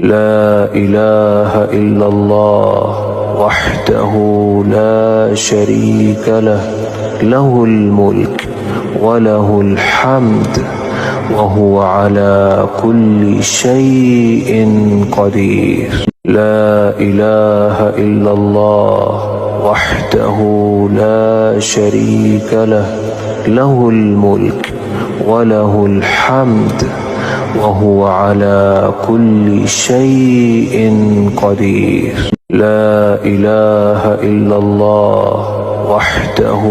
لا إله إلا الله وحده لا شريك له، له الملك وله الحمد وهو على كل شيء قدير. لا إله إلا الله وحده لا شريك له، له الملك وله الحمد وهو على كل شيء قدير. لا إله إلا الله وحده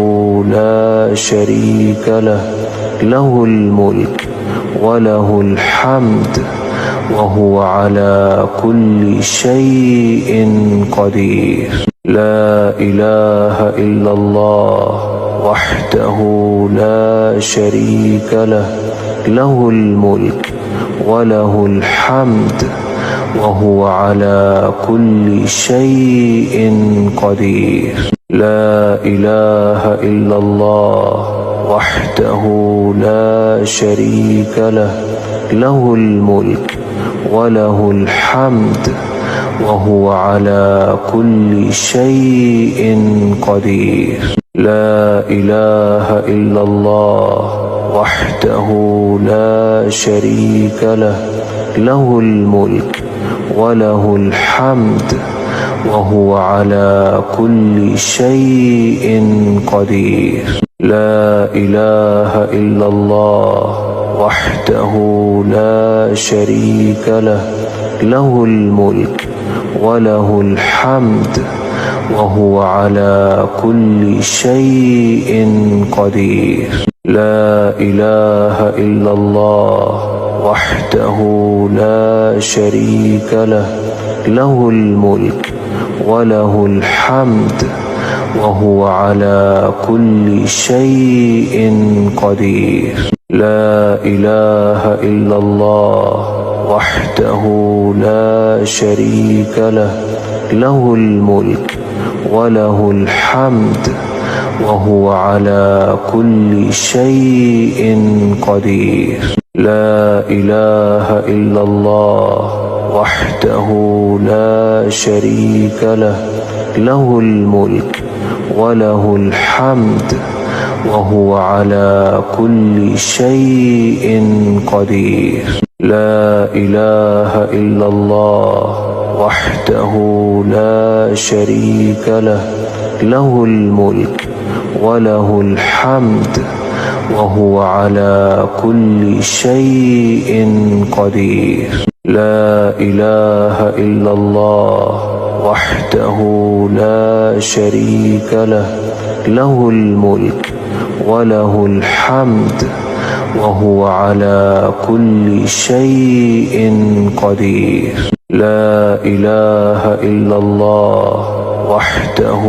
لا شريك له، له الملك وله الحمد وهو على كل شيء قدير. لا إله إلا الله وحده لا شريك له، له الملك وله الحمد وهو على كل شيء قدير. لا إله إلا الله وحده لا شريك له، له الملك وله الحمد وهو على كل شيء قدير. لا إله إلا الله وحده لا شريك له، له الملك وله الحمد وهو على كل شيء قدير. لا إله إلا الله وحده لا شريك له، له الملك وله الحمد وهو على كل شيء قدير. لا إله إلا الله وحده لا شريك له، له الملك وله الحمد وهو على كل شيء قدير. لا إله إلا الله وحده لا شريك له، له الملك وله الحمد وهو على كل شيء قدير. لا إله إلا الله وحده لا شريك له، له الملك وله الحمد وهو على كل شيء قدير. لا إله إلا الله وحده لا شريك له، له الملك وله الحمد وهو على كل شيء قدير. لا إله إلا الله وحده لا شريك له، له الملك وله الحمد وهو على كل شيء قدير. لا إله إلا الله وحده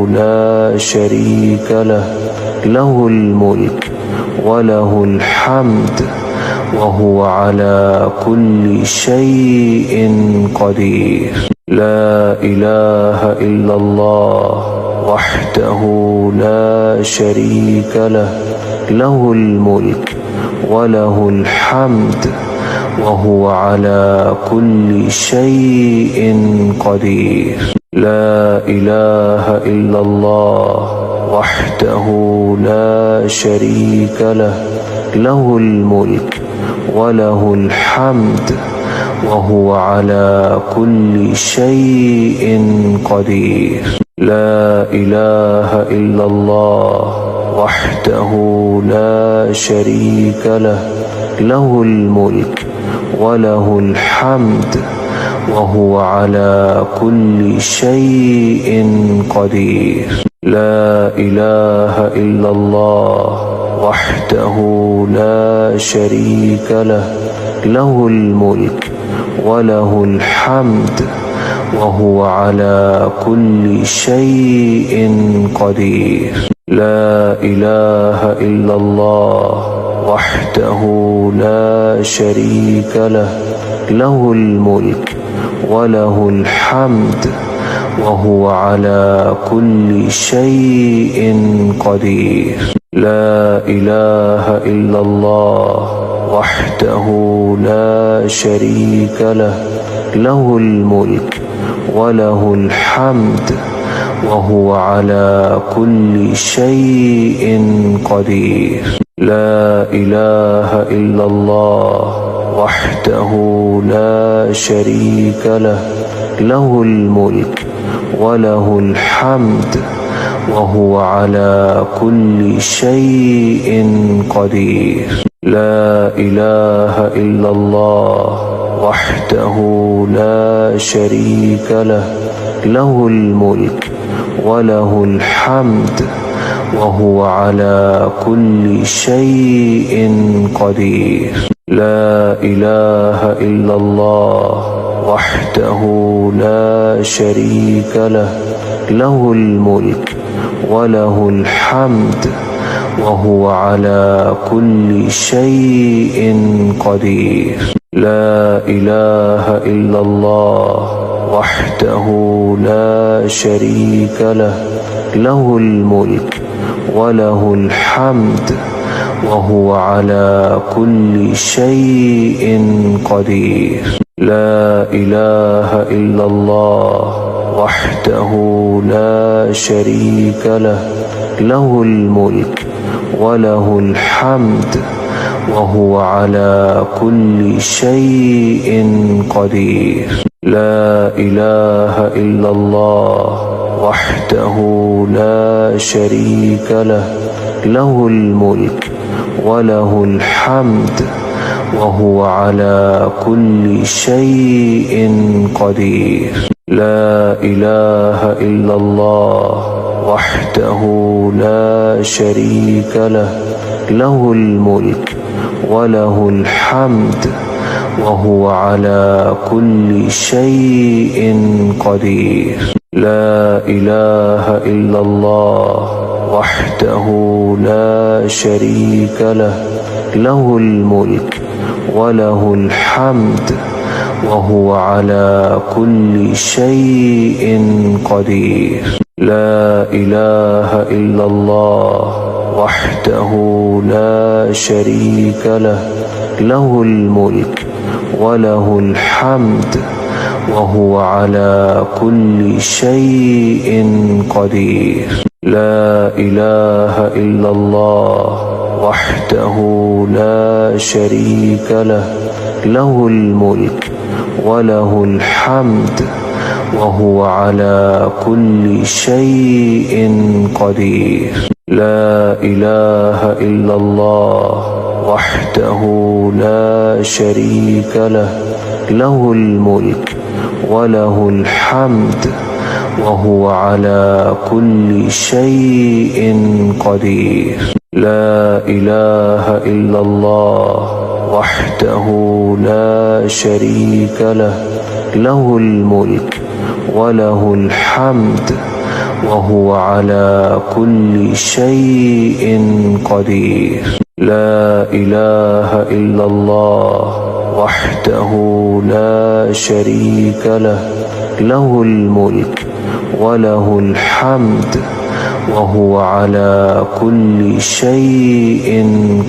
لا شريك له، له الملك وله الحمد وهو على كل شيء قدير. لا إله إلا الله وحده لا شريك له، له الملك وله الحمد وهو على كل شيء قدير. لا إله إلا الله وحده لا شريك له، له الملك وله الحمد وهو على كل شيء قدير. لا إله إلا الله وحده لا شريك له، له الملك وله الحمد وهو على كل شيء قدير. لا إله إلا الله وحده لا شريك له، له الملك وله الحمد وهو على كل شيء قدير. لا إله إلا الله وحده لا شريك له، له الملك وله الحمد وهو على كل شيء قدير. لا إله إلا الله وحده لا شريك له، له الملك وله الحمد وهو على كل شيء قدير. لا إله إلا الله وحده لا شريك له، له الملك وله الحمد وهو على كل شيء قدير. لا إله إلا الله وحده لا شريك له، له الملك وله الحمد وهو على كل شيء قدير. لا إله إلا الله وحده لا شريك له، له الملك وله الحمد وهو على كل شيء قدير. لا إله إلا الله وحده لا شريك له، له الملك وله الحمد وهو على كل شيء قدير. لا إله إلا الله وحده لا شريك له، له الملك وله الحمد وهو على كل شيء قدير. لا إله إلا الله وحده لا شريك له، له الملك وله الحمد وهو على كل شيء قدير. لا إله إلا الله وحده لا شريك له، له الملك وله الحمد وهو على كل شيء قدير. لا إله إلا الله وحده لا شريك له، له الملك وله الحمد وهو على كل شيء قدير. لا إله إلا الله وحده لا شريك له، له الملك وله الحمد وهو على كل شيء قدير. لا إله إلا الله وحده لا شريك له، له الملك وله الحمد وهو على كل شيء قدير. لا إله إلا الله وحده لا شريك له، له الملك وله الحمد وهو على كل شيء قدير. لا إله إلا الله وحده لا شريك له، له الملك وله الحمد وهو على كل شيء قدير. لا إله إلا الله وحده لا شريك له، له الملك وله الحمد وهو على كل شيء قدير. لا إله إلا الله وحده لا شريك له، له الملك وله الحمد وهو على كل شيء قدير. لا إله إلا الله وحده لا شريك له، له الملك وله الحمد وهو على كل شيء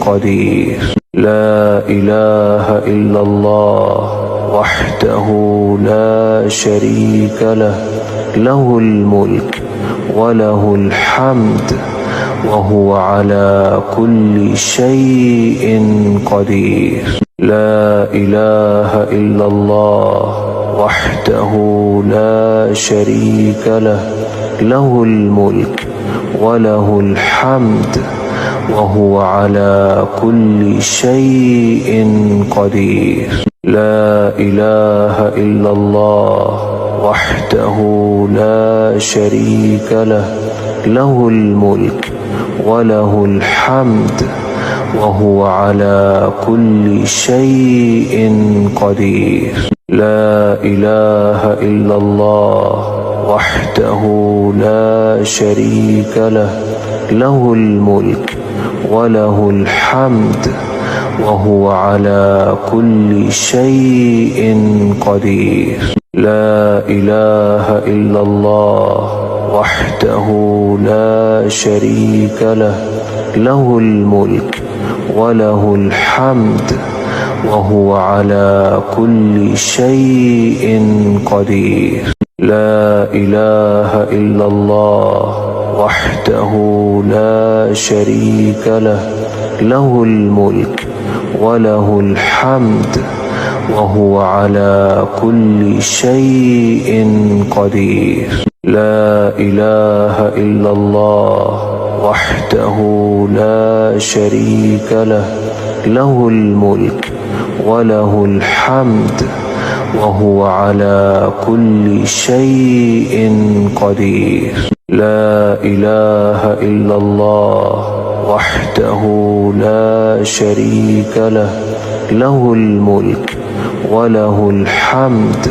قدير. لا إله إلا الله وحده لا شريك له، له الملك وله الحمد وهو على كل شيء قدير. لا إله إلا الله وحده لا شريك له، له الملك وله الحمد وهو على كل شيء قدير. لا إله إلا الله وحده لا شريك له، له الملك وله الحمد وهو على كل شيء وهو على كل شيء قدير. لا إله إلا الله وحده لا شريك له، له الملك وله الحمد وهو على كل شيء قدير. لا إله إلا الله وحده لا شريك له، له الملك وله الحمد وهو على كل شيء قدير. لا إله إلا الله وحده لا شريك له، له الملك وله الحمد وهو على كل شيء قدير. لا إله إلا الله وحده لا شريك له، له الملك وله الحمد وهو على كل شيء قدير. لا إله إلا الله وحده لا شريك له، له الملك وله الحمد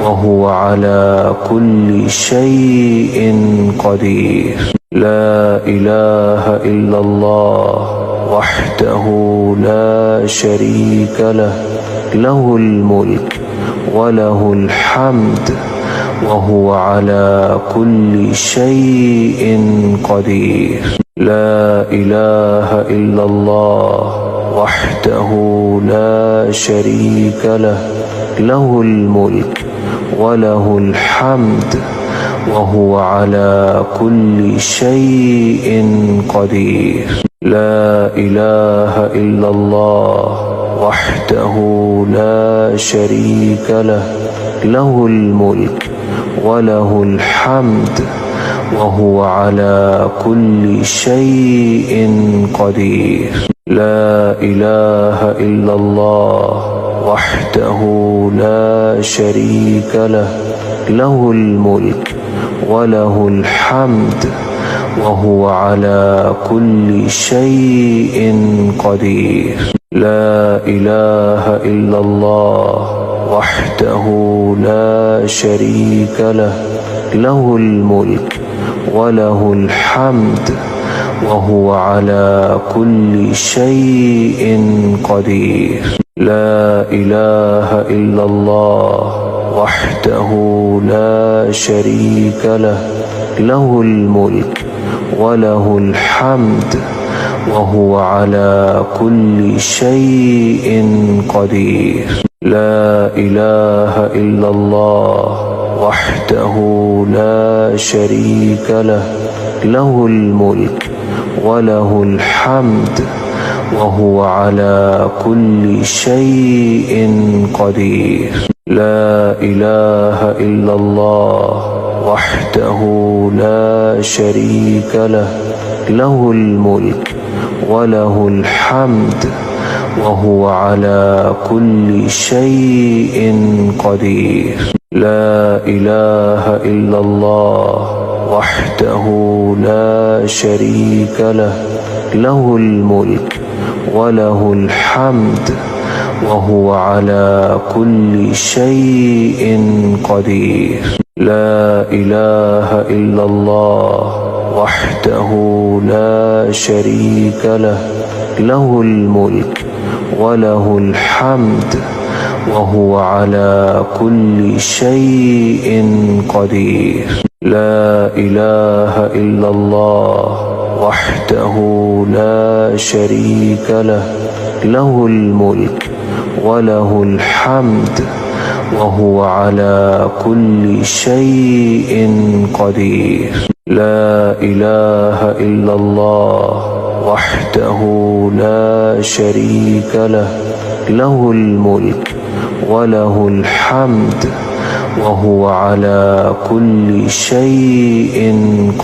وهو على كل شيء قدير. لا إله إلا الله وحده لا شريك له، له الملك وله الحمد وهو على كل شيء قدير. لا إله إلا الله وحده لا شريك له، له الملك وله الحمد وهو على كل شيء قدير. لا إله إلا الله وحده لا شريك له، له الملك وله الحمد وهو على كل شيء قدير. لا إله إلا الله وحده لا شريك له، له الملك وله الحمد وهو على كل شيء قدير. لا إله إلا الله وحده لا شريك له، له الملك وله الحمد وهو على كل شيء قدير. لا إله إلا الله وحده لا شريك له، له الملك وله الحمد وهو على كل شيء قدير. لا إله إلا الله وحده لا شريك له، له الملك وله الحمد وهو على كل شيء قدير. لا إله إلا الله وحده لا شريك له، له الملك وله الحمد وهو على كل شيء قدير. لا إله إلا الله وحده لا شريك له، له الملك وله الحمد وهو على كل شيء قدير. لا إله إلا الله وحده لا شريك له، له الملك وله الحمد وهو على كل شيء قدير. لا إله إلا الله وحده لا شريك له، له الملك وله الحمد وهو على كل شيء قدير. لا إله إلا الله وحده لا شريك له، له الملك وله الحمد وهو على كل شيء قدير. لا إله إلا الله وحده لا شريك له، له الملك وله الحمد وهو على كل شيء قدير. وهو على كل شيء قدير. لا إله إلا الله وحده لا شريك له، له الملك وله الحمد وهو على كل شيء قدير. لا إله إلا الله وحده لا شريك له، له الملك وله الحمد وهو على كل شيء قدير. لا إله إلا الله وحده لا شريك له، له الملك وله الحمد وهو على كل شيء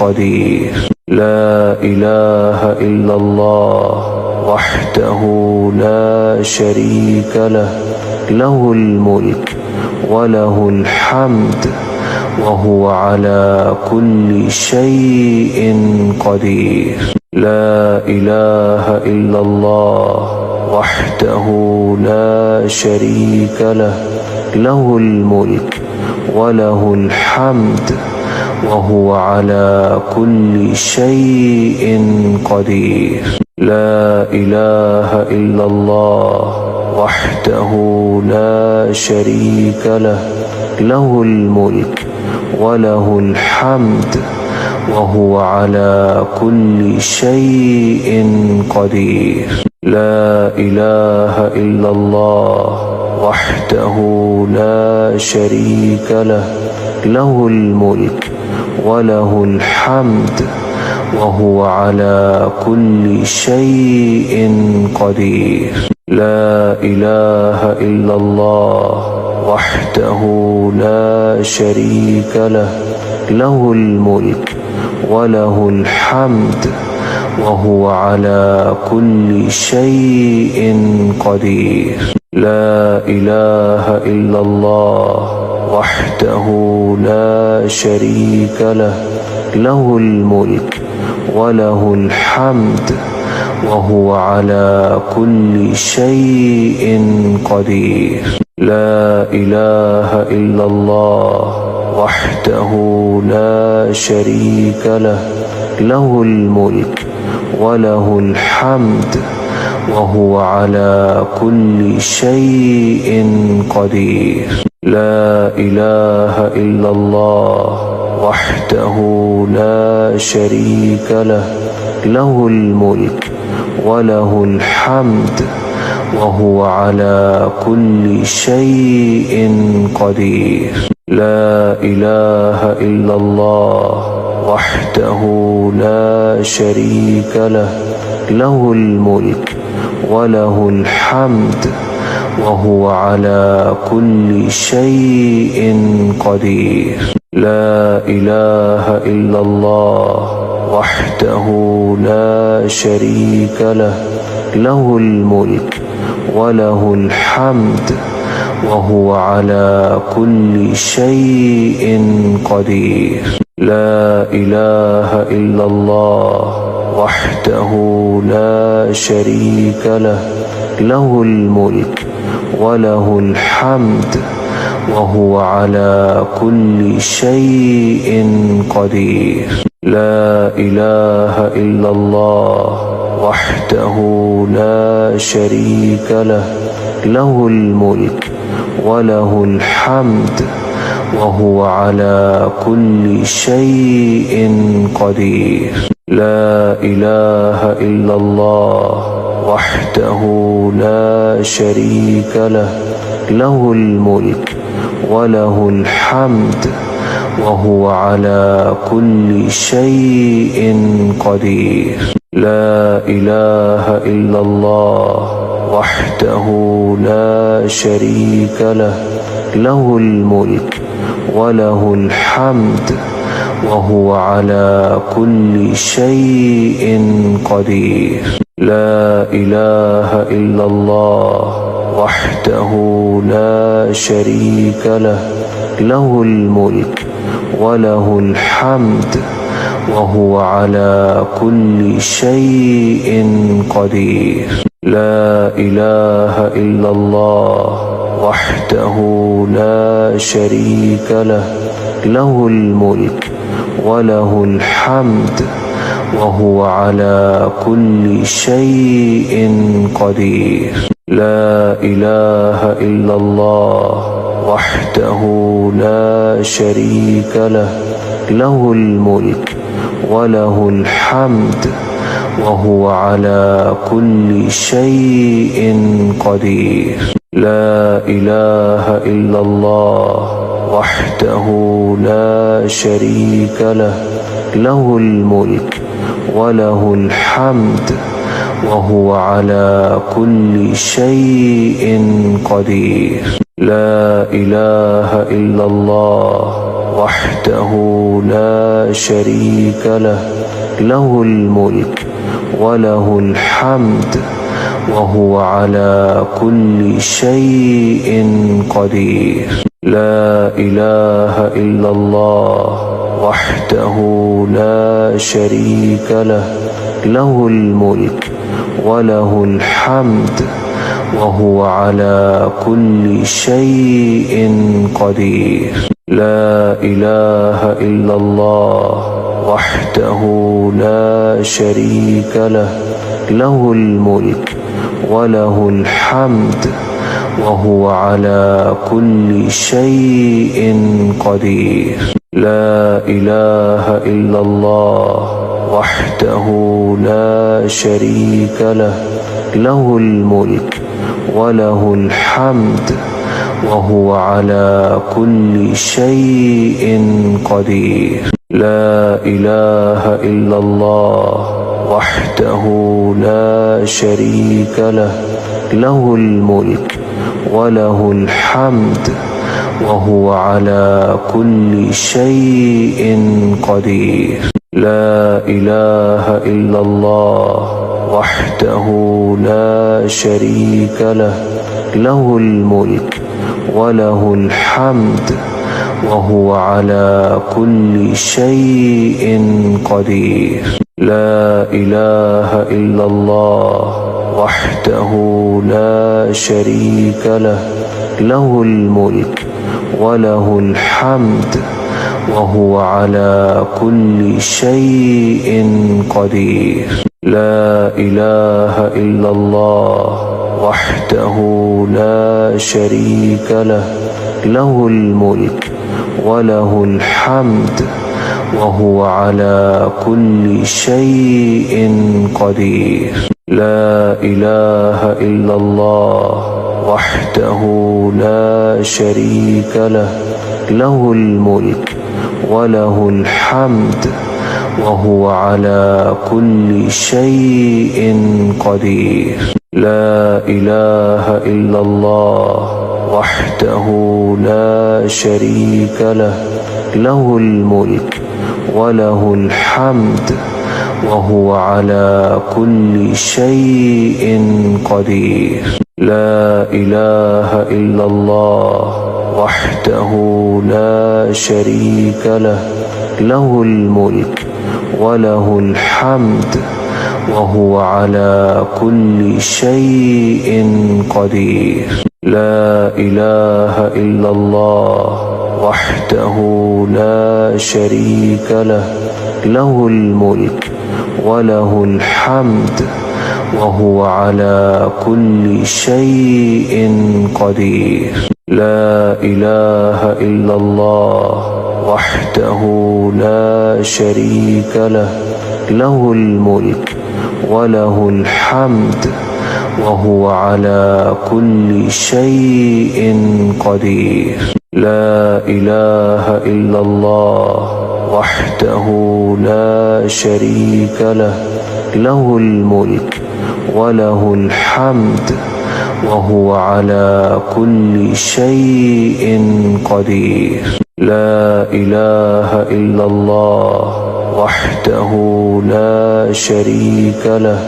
قدير. لا إله إلا الله وحده لا شريك له، له الملك وله الحمد وهو على كل شيء قدير. لا إله إلا الله وحده وهو على كل شيء قدير. لا إله إلا الله وحده لا شريك له، له الملك وله الحمد وهو على كل شيء قدير. لا إله إلا الله وحده لا شريك له، له الملك وله الحمد وهو على كل شيء قدير. لا إله إلا الله وحده لا شريك له، له الملك وله الحمد وهو على كل شيء قدير. لا إله إلا الله وحده لا شريك له، له الملك وله الحمد وهو على كل شيء قدير. لا إله إلا الله وحده لا شريك له، له الملك وله الحمد وهو على كل شيء قدير. لا إله إلا الله وحده لا شريك له، له الملك وله الحمد وهو على كل شيء قدير. لا إله إلا الله وحده لا شريك له، له الملك وله الحمد وهو على كل شيء قدير. لا إله إلا الله وحده لا شريك له، له الملك وله الحمد وهو على كل شيء قدير. لا إله إلا الله وحده لا شريك له، له الملك وله الحمد وهو على كل شيء قدير. لا إله إلا الله وحده لا شريك له، له الملك وله الحمد وهو على كل شيء قدير. لا إله إلا الله وحده لا شريك له، له الملك وله الحمد وهو على كل شيء قدير. لا إله إلا الله وحده لا شريك له، له الملك وله الحمد وهو على كل شيء قدير. لا إله إلا الله وحده لا شريك له، له الملك وله الحمد وهو على كل شيء قدير. لا إله إلا الله وحده لا شريك له، له الملك وله الحمد وهو على كل شيء قدير. لا إله إلا الله وحده لا شريك له، له الملك وله الحمد وهو على كل شيء قدير. لا إله إلا الله وحده لا شريك له، له الملك وله الحمد وهو على كل شيء قدير. لا إله إلا الله وحده لا شريك له، له الملك وله الحمد وهو على كل شيء قدير. لا إله إلا الله وحده لا شريك له، له الملك وله الحمد وهو على كل شيء قدير. لا إله إلا الله وحده لا شريك له، له الملك وله الحمد وهو على كل شيء قدير. لا إله إلا الله وحده لا شريك له، له الملك وله الحمد وهو على كل شيء قدير. لا إله إلا الله وحده لا شريك له له الملك وله الحمد وهو على كل شيء قدير. لا إله إلا الله وحده لا شريك له له الملك وله الحمد وهو على كل شيء قدير. لا إله إلا الله وحده لا شريك له له الملك وله الحمد وهو على كل شيء قدير. لا إله إلا الله وحده لا شريك له له الملك وله الحمد وهو على كل شيء قدير. لا إله إلا الله وحده لا شريك له له الملك وله الحمد وهو على كل شيء قدير. لا إله إلا الله وحده لا شريك له له الملك وله الحمد وهو على كل شيء قدير. لا إله إلا الله وحده لا شريك له له الملك وله الحمد وهو على كل شيء قدير. لا إله إلا الله وحده لا شريك له له الملك وله الحمد وهو على كل شيء قدير. لا إله إلا الله وحده لا شريك له له الملك وله الحمد وهو على كل شيء قدير. لا إله إلا الله وحده لا شريك له له الملك وله الحمد وهو على كل شيء قدير. لا إله إلا الله وحده لا شريك له له الملك وله الحمد وهو على كل شيء قدير. لا إله إلا الله وحده لا شريك له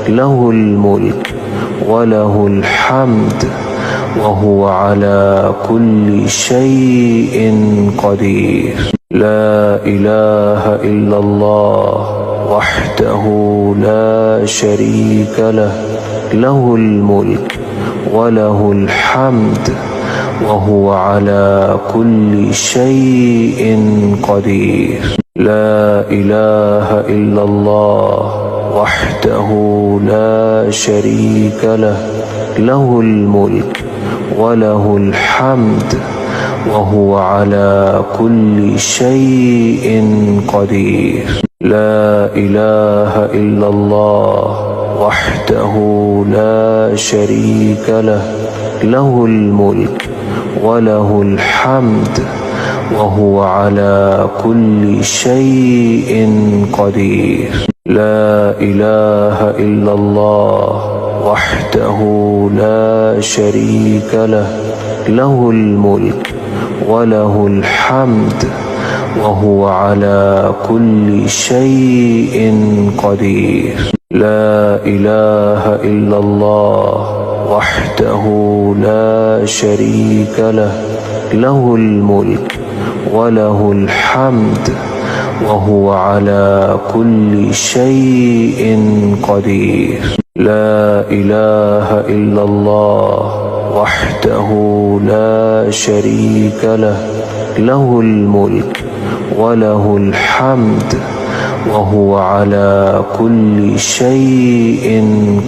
له الملك وله الحمد وهو على كل شيء قدير. لا إله إلا الله وحده لا شريك له له الملك وله الحمد وهو على كل شيء قدير. لا إله إلا الله وحده لا شريك له له الملك وله الحمد وهو على كل شيء قدير. لا إله إلا الله وحده لا شريك له له الملك وله الحمد وهو على كل شيء قدير. لا إله إلا الله وحده لا شريك له له الملك وله الحمد وهو على كل شيء قدير. لا إله إلا الله وحده لا شريك له له الملك وله الحمد وهو على كل شيء قدير. لا إله إلا الله وحده لا شريك له له الملك وله الحمد وهو على كل شيء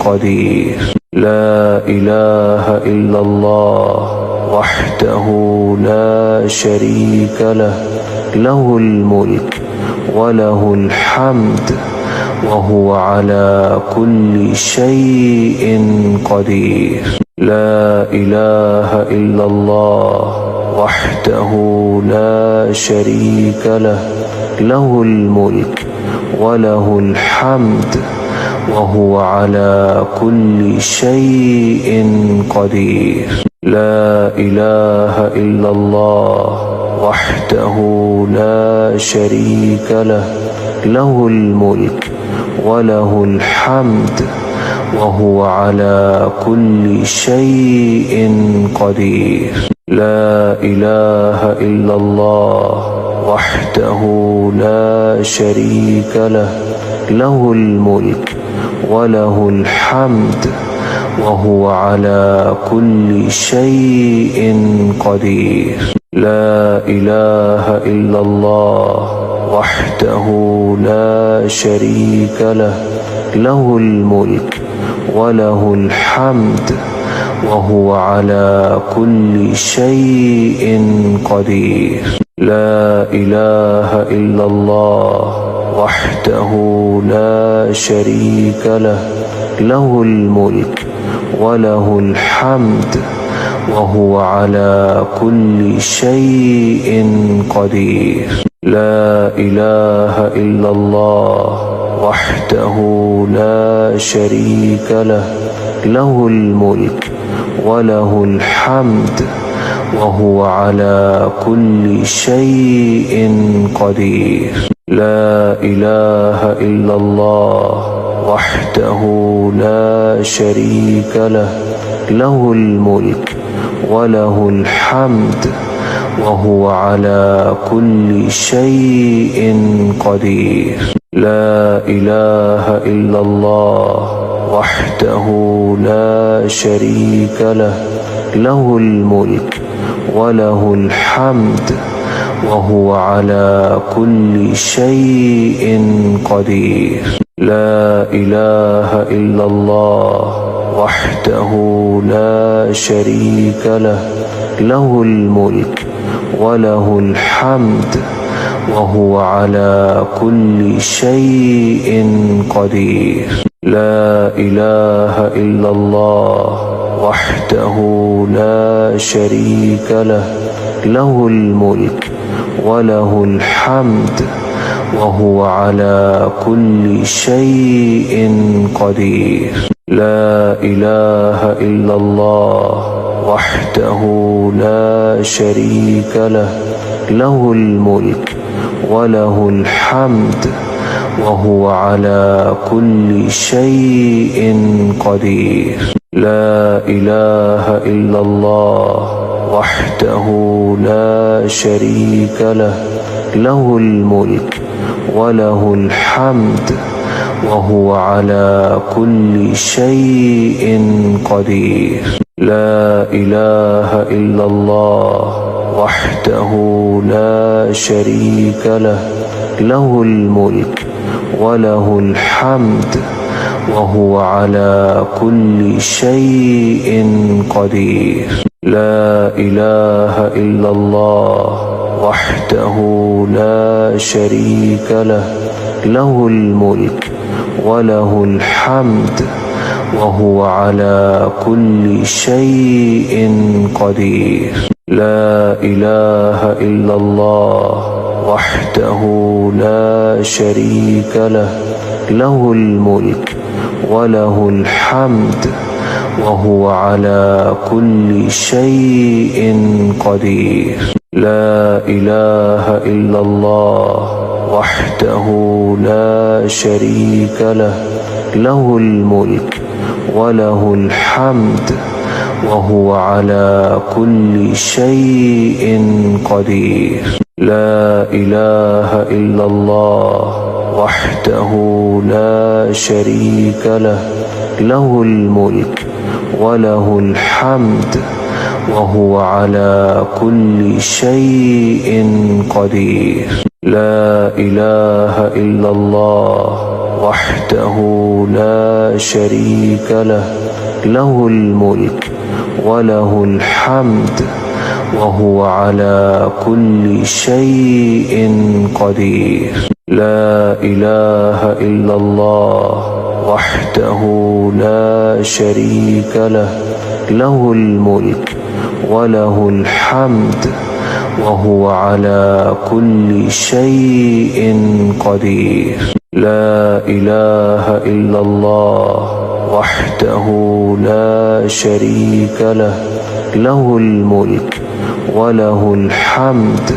قدير. لا إله إلا الله وحده لا شريك له له الملك وله الحمد وهو على كل شيء قدير. لا إله إلا الله وحده لا شريك له، له الملك وله الحمد وهو على كل شيء قدير. لا إله إلا الله وحده لا شريك له، له الملك وله الحمد وهو على كل شيء قدير. لا إله إلا الله وحده لا شريك له، له الملك وله الحمد وهو على كل شيء قدير. لا إله إلا الله وحده لا شريك له، له الملك وله الحمد وهو على كل شيء قدير. لا إله إلا الله وحده لا شريك له، له الملك وله الحمد وهو على كل شيء قدير. لا إله إلا الله وحده لا شريك له، له الملك وله الحمد وهو على كل شيء قدير. لا إله إلا الله وحده لا شريك له، له الملك وله الحمد وهو على كل شيء قدير. لا إله إلا الله وحده لا شريك له، له الملك وله الحمد وهو على كل شيء قدير. لا إله إلا الله وحده لا شريك له، له الملك وله الحمد وهو على كل شيء قدير. لا إله إلا الله وحده لا شريك له، له الملك وله الحمد وهو على كل شيء قدير. لا إله إلا الله وحده لا شريك له، له الملك وله الحمد وهو على كل شيء قدير. لا إله إلا الله وحده لا شريك له، له الملك وله الحمد وهو على كل شيء قدير. لا إله إلا الله وحده لا شريك له، له الملك وله الحمد وهو على كل شيء قدير. لا إله إلا الله وحده لا شريك له، له الملك وله الحمد وهو على كل شيء قدير. لا إله إلا الله وحده لا شريك له، له الملك وله الحمد وهو على كل شيء قدير. لا إله إلا الله وحده لا شريك له، له الملك وله الحمد وهو على كل شيء قدير. لا إله إلا الله وحده لا شريك له، له الملك وله الحمد وهو على كل شيء قدير. لا إله إلا الله وحده لا شريك له، له الملك وله الحمد وهو على كل شيء قدير. لا إله إلا الله وحده لا شريك له، له الملك وله الحمد وهو على كل شيء قدير. لا إله إلا الله وحده لا شريك له، له الملك وله الحمد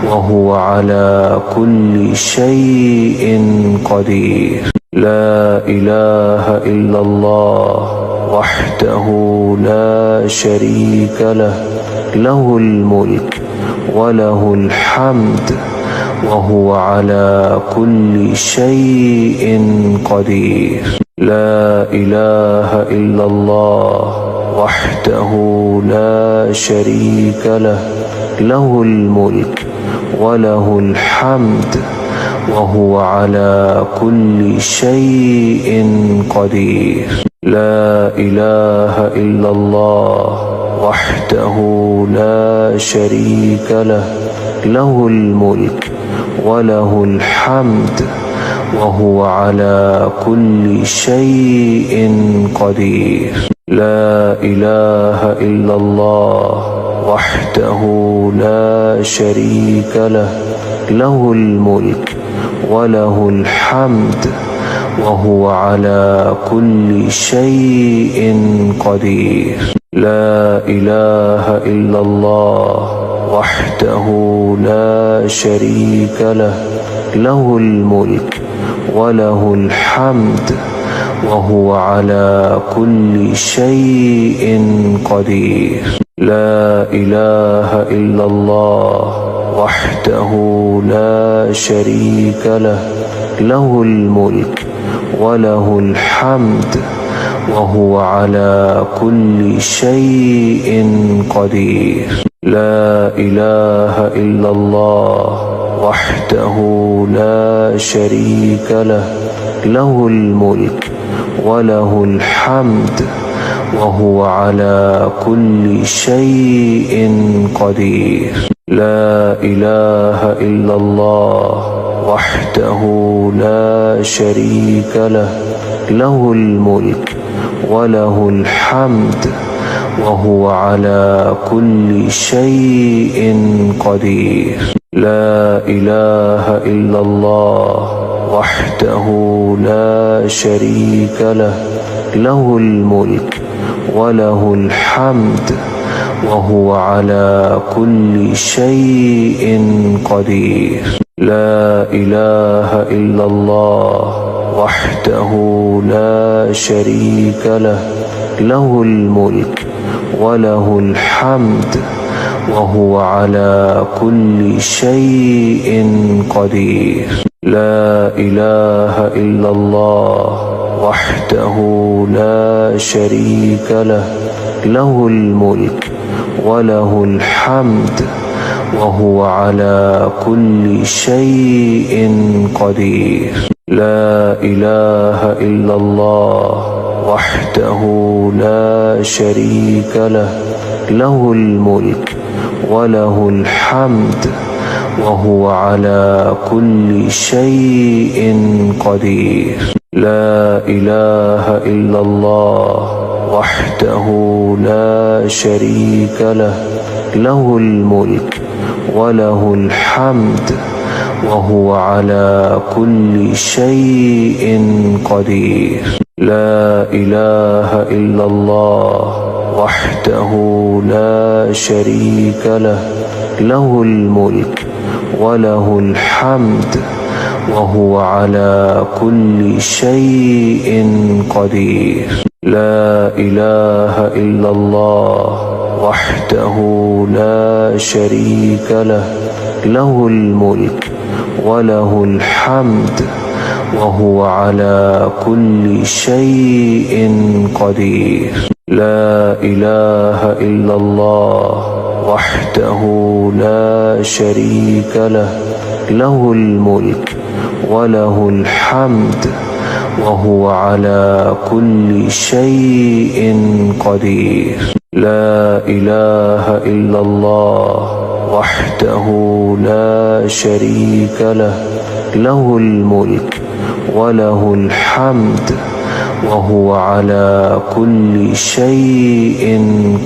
وهو على كل شيء قدير. لا إله إلا الله وحده لا شريك له، له الملك وله الحمد وهو على كل شيء قدير. لا إله إلا الله وحده لا شريك له، له الملك وله الحمد وهو على كل شيء قدير. لا إله إلا الله وحده لا شريك له، له الملك وله الحمد وهو على كل شيء قدير. لا إله إلا الله وحده لا شريك له، له الملك وله الحمد وهو على كل شيء قدير. لا إله إلا الله وحده لا شريك له، له الملك وله الحمد وهو على كل شيء قدير. لا إله إلا الله وحده لا شريك له، له الملك وله الحمد وهو على كل شيء قدير. لا إله إلا الله وحده لا شريك له، له الملك وله الحمد وهو على كل شيء قدير. لا إله إلا الله وحده لا شريك له، له الملك وله الحمد وهو على كل شيء قدير. لا إله إلا الله وحده لا شريك له، له الملك وله الحمد وهو على كل شيء قدير. لا إله إلا الله وحده لا شريك له، له الملك وله الحمد وهو على كل شيء قدير. لا إله إلا الله وحده لا شريك له، له الملك وله الحمد وهو على كل شيء قدير. لا إله إلا الله وحده لا شريك له، له الملك وله الحمد وهو على كل شيء قدير. لا إله إلا الله وحده لا شريك له، له الملك وله الحمد وهو على كل شيء قدير. لا إله إلا الله وحده لا شريك له، له الملك وله الحمد وهو على كل شيء قدير. لا إله إلا الله وحده لا شريك له، له الملك وله الحمد وهو على كل شيء قدير. لا إله إلا الله وحده لا شريك له، له الملك وله الحمد وهو على كل شيء قدير. لا إله إلا الله وحده لا شريك له له الملك وله الحمد وهو على كل شيء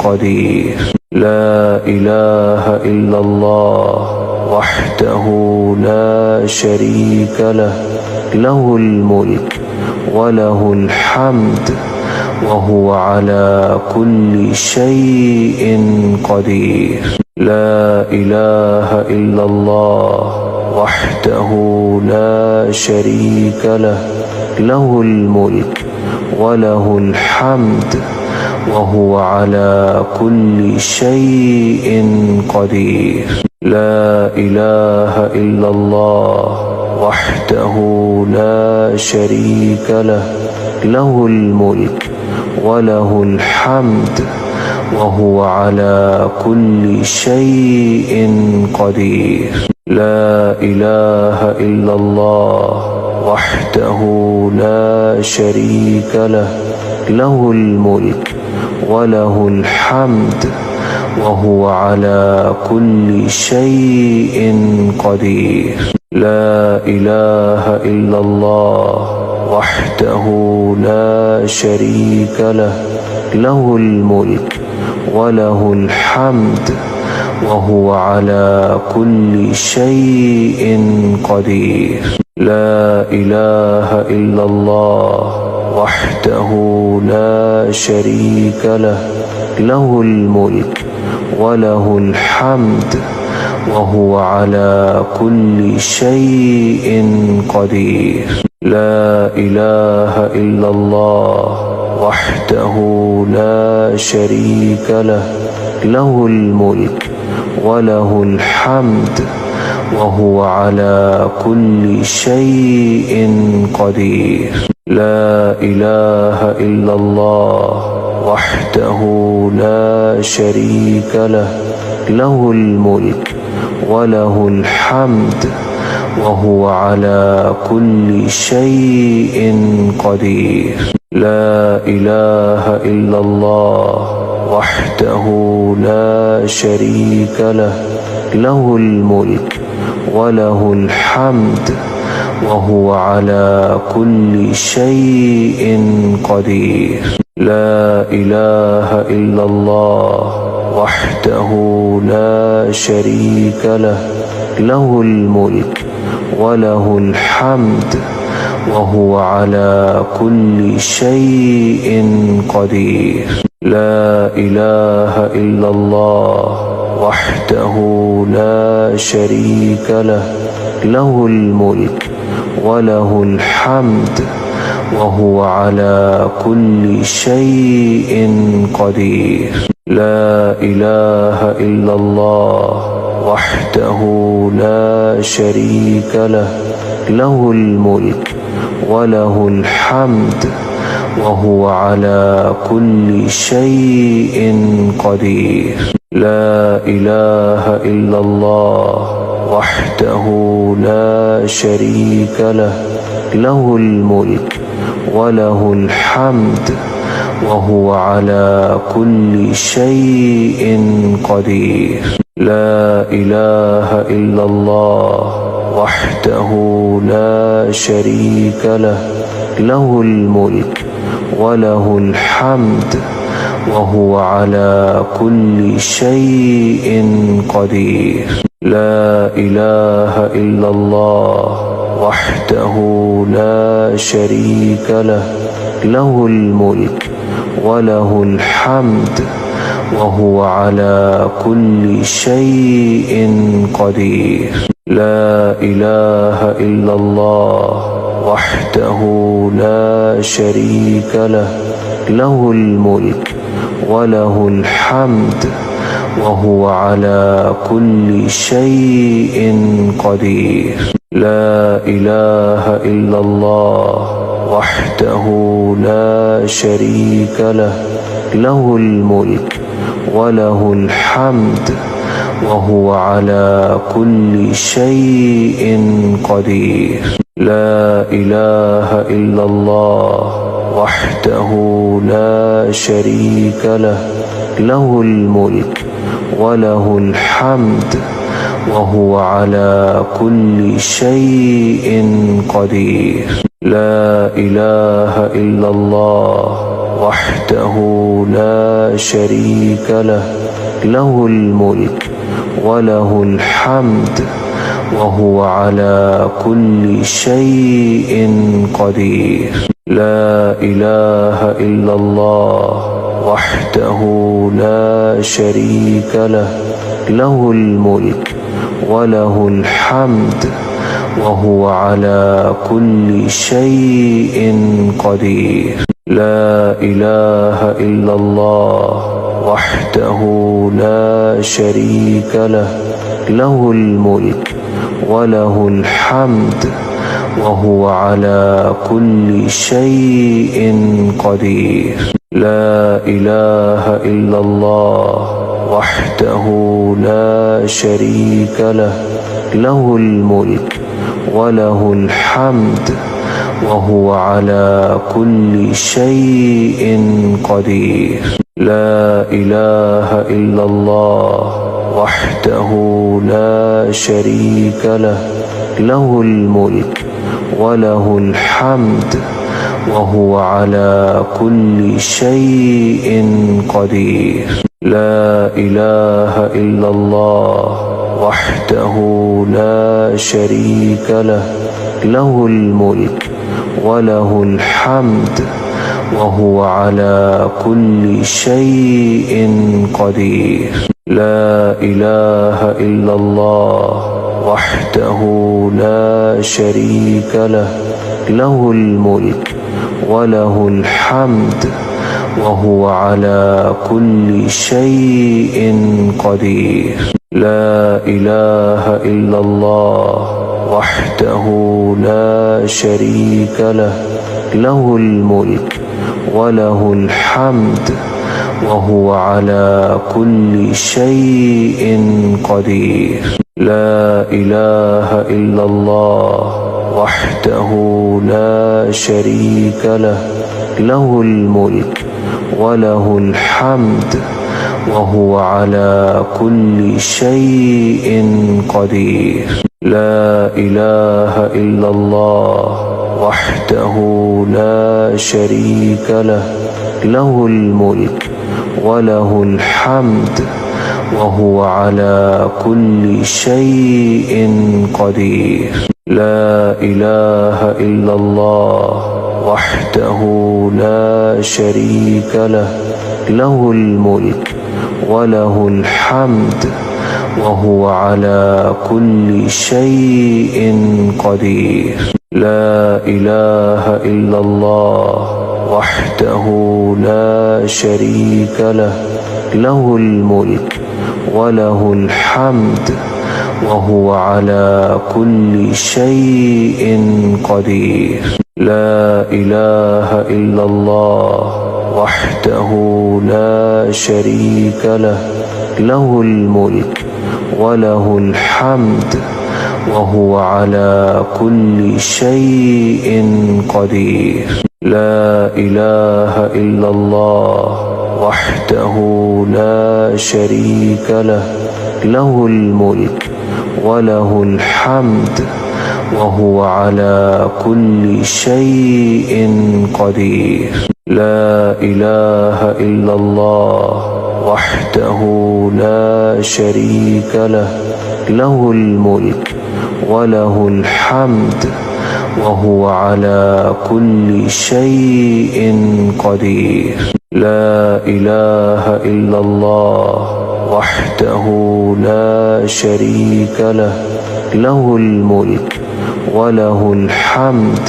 قدير. لا إله إلا الله وحده لا شريك له له الملك وله الحمد وهو على كل شيء قدير. لا إله إلا الله وحده لا شريك له له الملك وله الحمد وهو على كل شيء قدير. لا إله إلا الله وحده لا شريك له له الملك وله الحمد وهو على كل شيء قدير. لا إله إلا الله وحده لا شريك له له الملك وله الحمد وهو على كل شيء قدير. لا إله إلا الله وحده لا شريك له له الملك وله الحمد وهو على كل شيء قدير. لا إله إلا الله وحده لا شريك له له الملك وله الحمد وهو على كل شيء قدير. لا إله إلا الله وحده لا شريك له له الملك وله الحمد وهو على كل شيء قدير. لا إله إلا الله وحده لا شريك له له الملك وله الحمد وهو على كل شيء قدير. لا إله إلا الله وحده لا شريك له له الملك وله الحمد وهو على كل شيء قدير. لا إله إلا الله وحده لا شريك له له الملك وله الحمد وهو على كل شيء قدير. لا إله إلا الله وحده لا شريك له له الملك وله الحمد وهو على كل شيء قدير. لا إله إلا الله وحده لا شريك له له الملك وله الحمد وهو على كل شيء قدير. لا إله إلا الله وحده لا شريك له له الملك وله الحمد وهو على كل شيء قدير. لا إله إلا الله وحده لا شريك له له الملك وله الحمد وهو على كل شيء قدير. لا إله إلا الله وحده لا شريك له له الملك وله الحمد وهو على كل شيء قدير. لا إله إلا الله وحده لا شريك له له الملك وله الحمد وهو على كل شيء قدير. لا إله إلا الله وحده لا شريك له له الملك وله الحمد وهو على كل شيء قدير. لا إله إلا الله وحده لا شريك له له الملك وله الحمد وهو على كل شيء قدير. لا إله إلا الله وحده لا شريك له، له الملك وله الحمد وهو على كل شيء قدير. لا إله إلا الله وحده لا شريك له، له الملك وله الحمد وهو على كل شيء قدير. لا إله إلا الله وحده لا شريك له، له الملك وله الحمد وهو على كل شيء قدير. لا إله إلا الله وحده لا شريك له، له الملك وله الحمد وهو على كل شيء قدير. لا إله إلا الله وحده لا شريك له، له الملك وله الحمد وهو على كل شيء قدير. لا إله إلا الله وحده لا شريك له، له الملك وله الحمد وهو على كل شيء قدير. لا إله إلا الله وحده لا شريك له، له الملك وله الحمد وهو على كل شيء قدير. لا إله إلا الله وحده لا شريك له، له الملك وله الحمد وهو على كل شيء قدير. لا إله إلا الله وحده لا شريك له، له الملك وله الحمد وهو على كل شيء قدير. لا إله إلا الله وحده لا شريك له، له الملك وله الحمد وهو على كل شيء قدير. لا إله إلا الله وحده لا شريك له، له الملك وله الحمد وهو على كل شيء قدير. لا إله إلا الله وحده لا شريك له، له الملك وله الحمد وهو على كل شيء قدير. لا إله إلا الله وحده لا شريك له، له الملك وله الحمد وهو على كل شيء قدير. لا إله إلا الله وحده لا شريك له، له الملك وله الحمد وهو على كل شيء قدير. لا إله إلا الله وحده لا شريك له، له الملك وله الحمد وهو على كل شيء قدير. لا إله إلا الله وحده لا شريك له، له الملك وله الحمد وهو على كل شيء قدير. لا إله إلا الله وحده لا شريك له، له الملك وله الحمد وهو على كل شيء قدير. لا إله إلا الله وحده لا شريك له، له الملك وله الحمد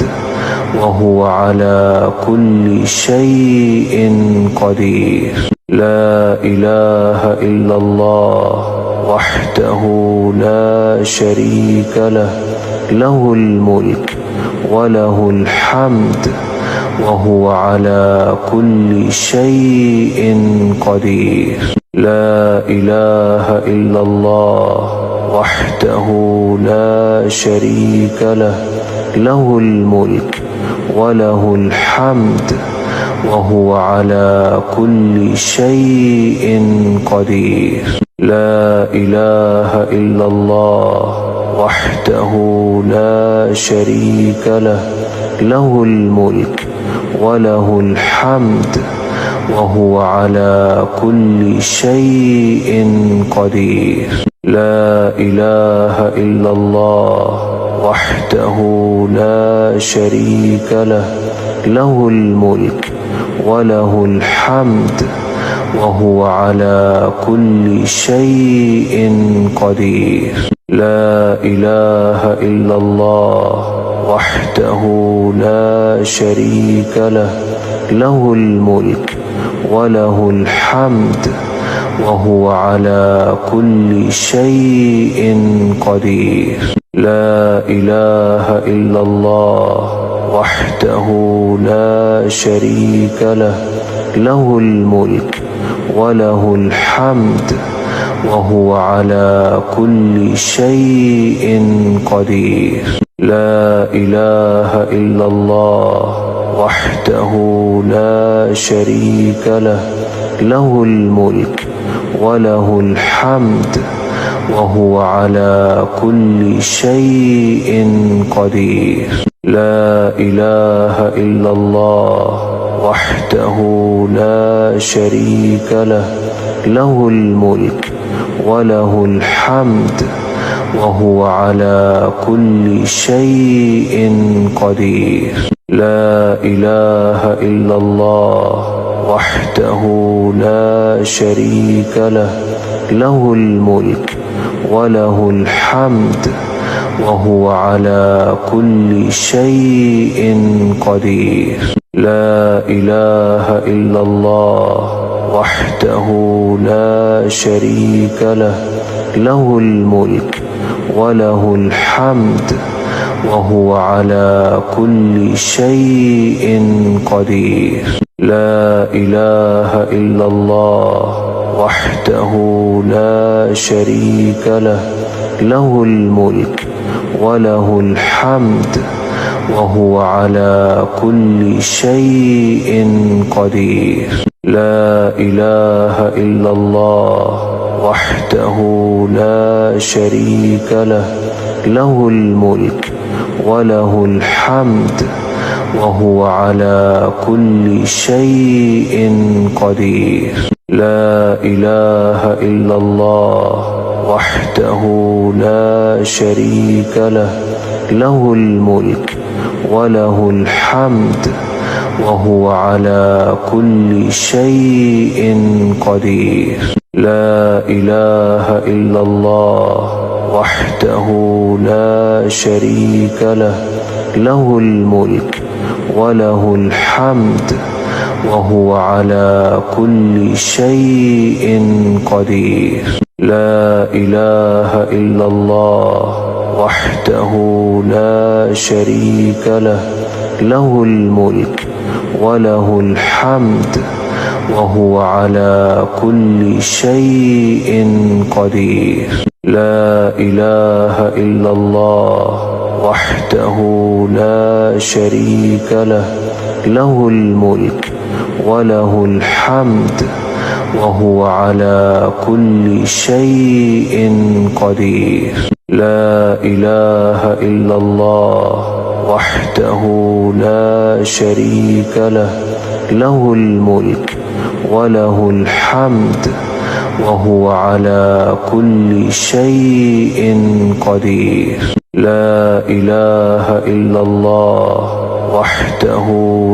وهو على كل شيء قدير. وهو على كل شيء قدير. لا إله إلا الله وحده لا شريك له، له الملك وله الحمد وهو على كل شيء قدير. لا إله إلا الله وحده لا شريك له، له الملك وله الحمد وهو على كل شيء قدير. لا إله إلا الله وحده لا شريك له، له الملك وله الحمد وهو على كل شيء قدير. لا إله إلا الله وحده لا شريك له، له الملك وله الحمد وهو على كل شيء قدير. لا إله إلا الله وحده لا شريك له، له الملك وله الحمد وهو على كل شيء قدير. لا إله إلا الله وحده لا شريك له، له الملك وله الحمد وهو على كل شيء قدير. لا إله إلا الله وحده لا شريك له، له الملك وله الحمد وهو على كل شيء قدير. لا إله إلا الله وحده لا شريك له، له الملك وله الحمد وهو على كل شيء قدير. لا إله إلا الله وحده لا شريك له، له الملك وله الحمد وهو على كل شيء قدير. لا إله إلا الله وحده لا شريك له، له الملك وله الحمد وهو على كل شيء قدير. لا إله إلا الله وحده لا شريك له، له الملك وله الحمد وهو على كل شيء قدير. لا إله إلا الله وحده لا شريك له، له الملك وله الحمد وهو على كل شيء قدير. لا إله إلا الله وحده لا شريك له، له الملك وله الحمد وهو على كل شيء قدير. لا إله إلا الله وحده لا شريك له، له الملك وله الحمد وهو على كل شيء قدير. لا إله إلا الله وحده لا شريك له، له الملك وله الحمد وهو على كل شيء قدير. لا إله إلا الله وحده لا شريك له، له الملك وله الحمد وهو على كل شيء قدير. لا إله إلا الله وحده لا شريك له، له الملك وله الحمد وهو على كل شيء قدير. لا إله إلا الله وحده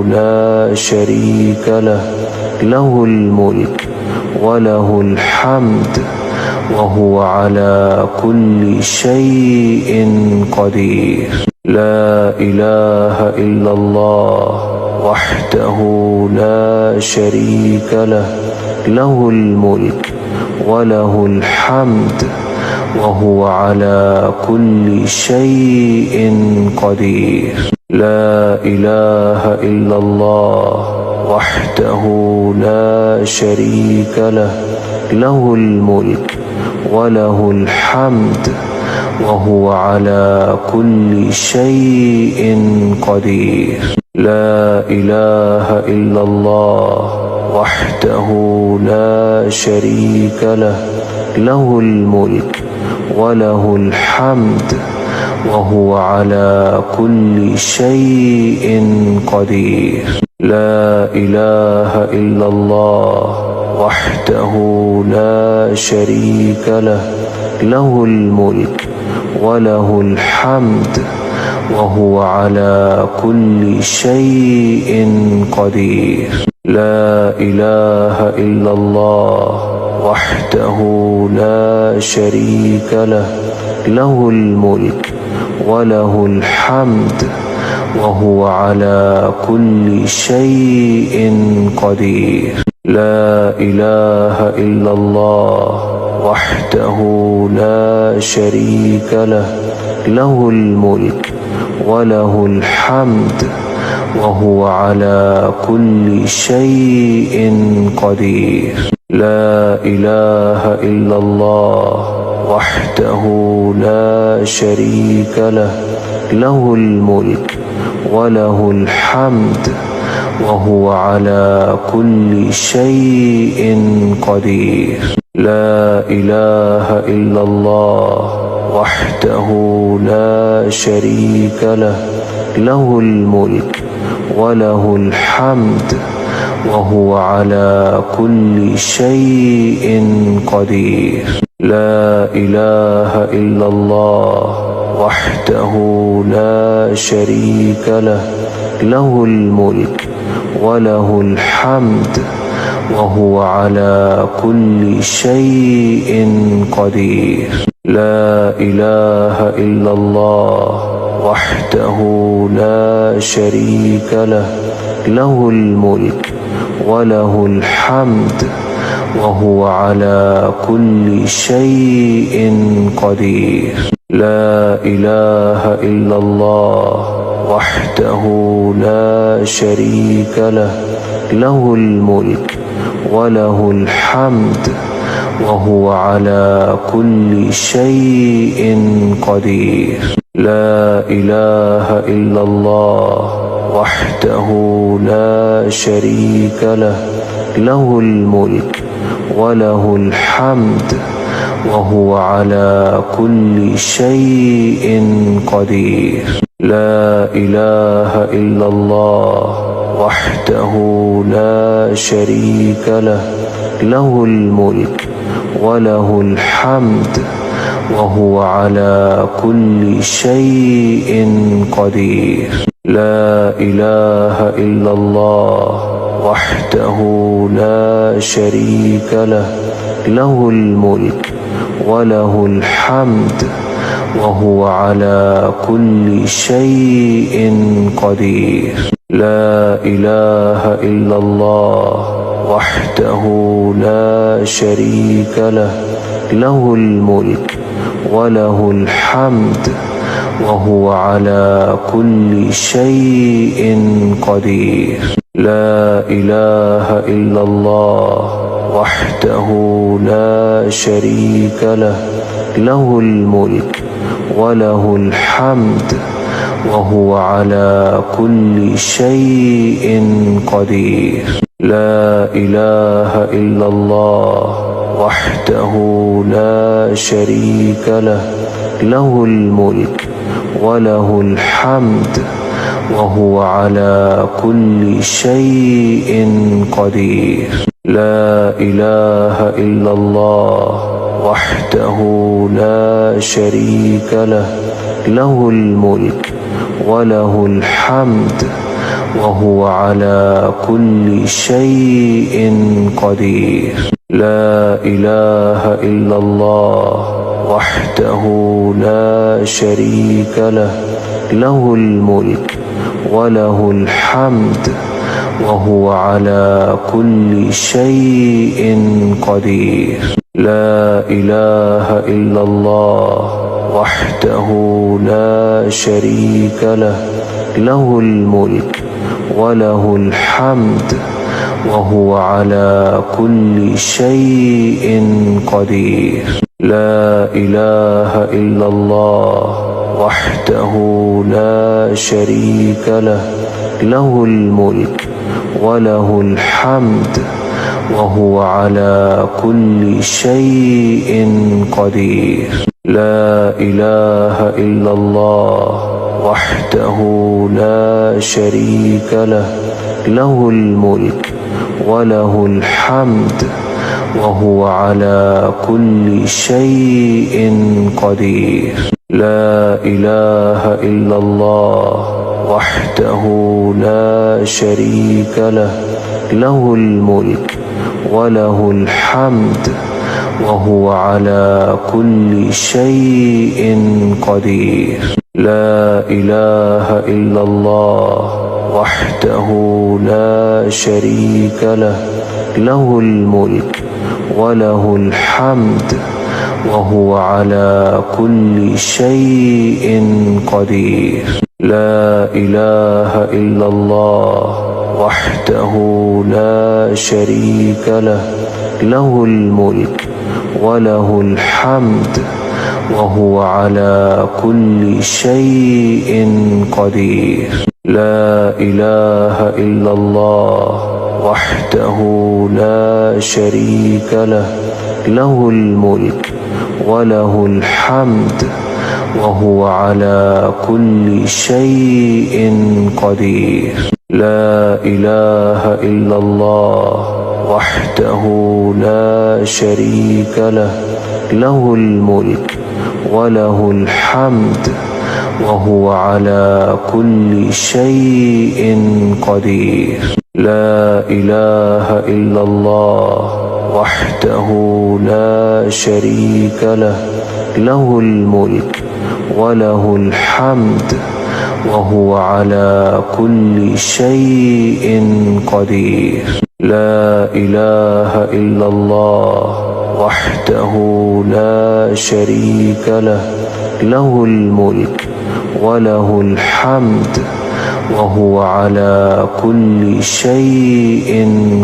لا شريك له، له الملك وله الحمد وهو على كل شيء قدير. لا إله إلا الله وحده لا شريك له، له الملك وله الحمد وهو على كل شيء قدير. لا إله إلا الله وحده لا شريك له، له الملك وله الحمد وهو على كل شيء قدير. لا إله إلا الله وحده لا شريك له له الملك وله الحمد وهو على كل شيء قدير. لا إله إلا الله وحده لا شريك له له الملك وله الحمد وهو على كل شيء قدير. لا إله إلا الله وحده لا شريك له له الملك وله الحمد وهو على كل شيء قدير. لا إله إلا الله وحده لا شريك له له الملك وله الحمد وهو على كل شيء قدير. لا إله إلا الله وحده لا شريك له له الملك وله الحمد وهو على كل شيء قدير. لا إله إلا الله وحده لا شريك له له الملك وله الحمد وهو على كل شيء قدير. لا إله إلا الله وحده لا شريك له له الملك وله الحمد وهو على كل شيء قدير. لا إله إلا الله وحده لا شريك له له الملك وله الحمد وهو على كل شيء قدير. لا إله إلا الله وحده لا شريك له له الملك وله الحمد وهو على كل شيء قدير. لا إله إلا الله وحده لا شريك له له الملك وله الحمد وهو على كل شيء قدير. لا إله إلا الله وحده لا شريك له له الملك وله الحمد وهو على كل شيء قدير. لا إله إلا الله وحده لا شريك له له الملك وله الحمد وهو على كل شيء قدير. لا إله إلا الله وحده لا شريك له له الملك وله الحمد وهو على كل شيء قدير. لا إله إلا الله وحده لا شريك له له الملك وله الحمد وهو على كل شيء قدير. لا إله إلا الله وحده لا شريك له له الملك وله الحمد وهو على كل شيء قدير. لا إله إلا الله وحده لا شريك له له الملك وله الحمد وهو على كل شيء قدير. لا إله إلا الله وحده لا شريك له له الملك وله الحمد وهو على كل شيء قدير. لا إله إلا الله وحده لا شريك له له الملك وله الحمد وهو على كل شيء قدير. لا إله إلا الله وحده لا شريك له له الملك وله الحمد وهو على كل شيء قدير. لا إله إلا الله وحده لا شريك له، له الملك وله الحمد وهو على كل شيء قدير. لا إله إلا الله وحده لا شريك له، له الملك وله الحمد وهو على كل شيء قدير. لا إله إلا الله وحده لا شريك له، له الملك وله الحمد وهو على كل شيء قدير. لا إله إلا الله وحده لا شريك له، له الملك وله الحمد وهو على كل شيء قدير. لا إله إلا الله وحده لا شريك له، له الملك وله الحمد وهو على كل شيء قدير. لا إله إلا الله وحده لا شريك له، له الملك وله الحمد وهو على كل شيء قدير. لا إله إلا الله وحده لا شريك له، له الملك وله الحمد وهو على كل شيء قدير. لا إله إلا الله وحده لا شريك له، له الملك وله الحمد وهو على كل شيء